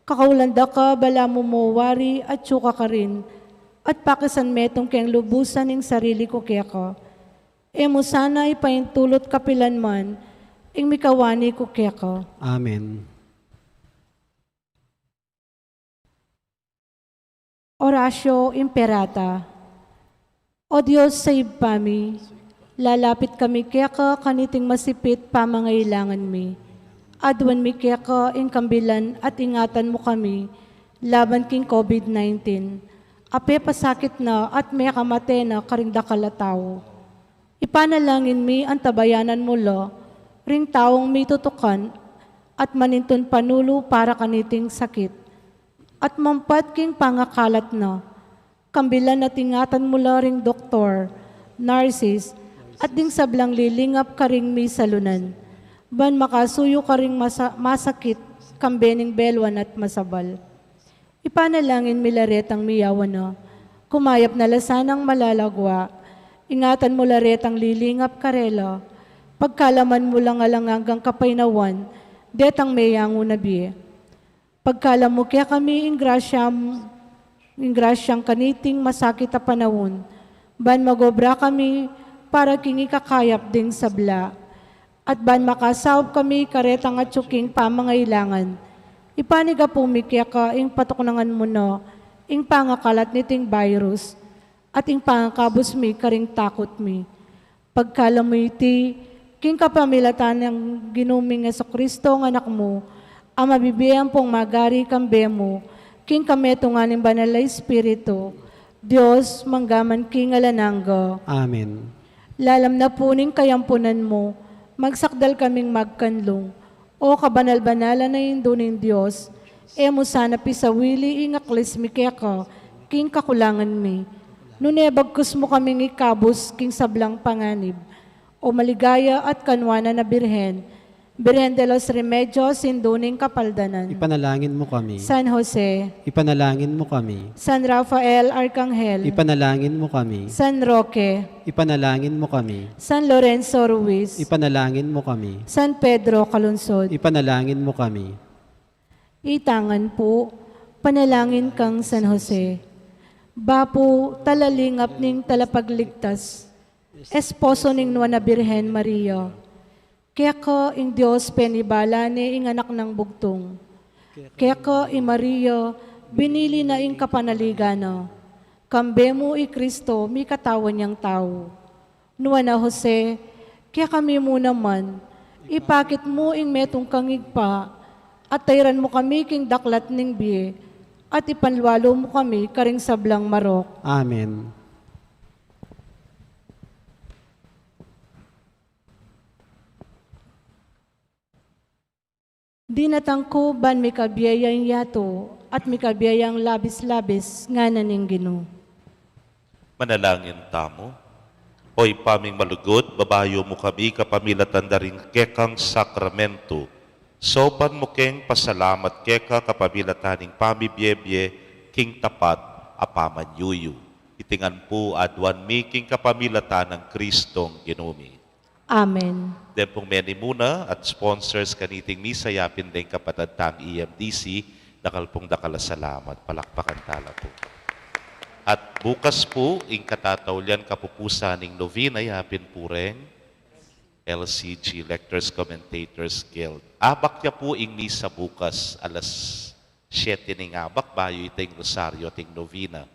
Kakaulanda ka, bala mo wari at syuka ka rin, at pakisan metong keng lubusan ng sarili ko kaya ka. E mo sana ipaintulot kapilan man, ing mikawani ko kaya ka. Amen. Oratio Imperata. O Diyos, save kami. Lalapit kami kaya ka kaniting masipit pamangailangan mi. Adwan mi kaya ka kambilan at ingatan mo kami laban king COVID-19. Ape pasakit na at may kamate na karinda kalataw. Ipanalangin mi ang tabayanan mo lo, ring taong may tutukan at maninton panulo para kaniting sakit. At mampat king pangakalat na, kambilan at ingatan mo lo ring doktor, nurses, at ding sablang lilingap ka ring may salunan. Ban makasuyo ka ring masakit, kambening belwan at masabal. Ipanalangin milaretang miyawan na, kumayap na lasanang malalagwa, ingatan mo laretang lilingap karela, pagkalaman mo lang alangang kapainawan, detang mayango na biye. Pagkalam mo kaya kami ingrasyang kaniting masakit a panahon, ban magobra kami para king ikakayap ding sabla, at ban makasawb kami karetang at tsuking pamangailangan. Ipaniga pumikya ka ing patuknangan mo no, ing pangakalat niting virus, at ing pangakabos mi karing takot mi. Pagkalam mo iti, king kapamilatan ng ginuming Jesucristo ng anak mo, ang mabibiyang pong magari kambe mo, king kametunganin banal na Espiritu, Diyos manggaman king alananggo. Amen. Lalam na puning kayampunan mo, magsakdal kaming magkanlong, o kabanal-banalan na induning Diyos, e mo sana pisawili ingaklis mi kaya ka, king kakulangan mi. Nunebagkus mo kaming ikabos king sablang panganib, o maligaya at kanwana na birhen, Birhen de los Remedios, induning kapaldanan. Ipanalangin mo kami. San Jose, Ipanalangin mo kami. San Rafael Arcangel, Ipanalangin mo kami. San Roque, Ipanalangin mo kami. San Lorenzo Ruiz, Ipanalangin mo kami. San Pedro Calunsod. Ipanalangin mo kami. Itangan po, panalangin kang San Jose. Bapo talalingap ning talapagligtas, esposo ning Nuana Birhen Maria. Kaya ko ing Diyos penibala ni ing anak ng bugtong. Kaya ko ing Maria binili na ing kapanaligana. Kambe mo i Kristo mi katawan niyang tao. Nuana Jose, kaya kami mo naman, ipakit mo ing metong kangigpa, at tayran mo kami king daklat ning biye, at ipanwalo mo kami karing sablang marok. Amen. Di natangko ban may kabiyayang yato at may kabiyayang labis-labis nga naning Ginoo. Manalangin tamo. Hoy paming malugod, babayo mo kami kapamilatan da rin kekang sakramento. Sopan mo keng pasalamat keka kapamilataning pamibiyebye king tapat apamanyuyu. Itingan po adwan mi king kapamilatan ng Kristong Ginumi. Amen. Then pong meni muna at sponsors kaniting misa yapin din kapatid tang EMDC, dakal pong dakala salamat. Palakpakan tala po. At bukas po, ing katataulian kapupusaning novena yapin po rin, LCG, Lectors Commentators Guild. Abak niya po ing misa bukas, alas 7 ning abak, bayo iting rosaryo, ting novena.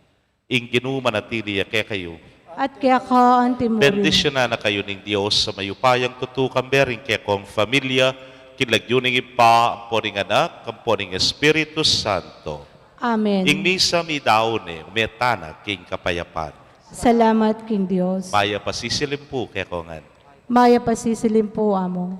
Ing ginumanatili kaya kayo, At kaya ka, Auntie Maureen. bendisyon na kayo ng Diyos sa mayupayang tutukan bering kaya kong familia, kinlagyuning ipa, ang poning anak, ang poning Espiritu Santo. Amen. Ing misa mi daone, metana, king kapayapan. Salamat, King Diyos. Maya pasisilim po kaya kongan. Maya pasisilim po, Amo.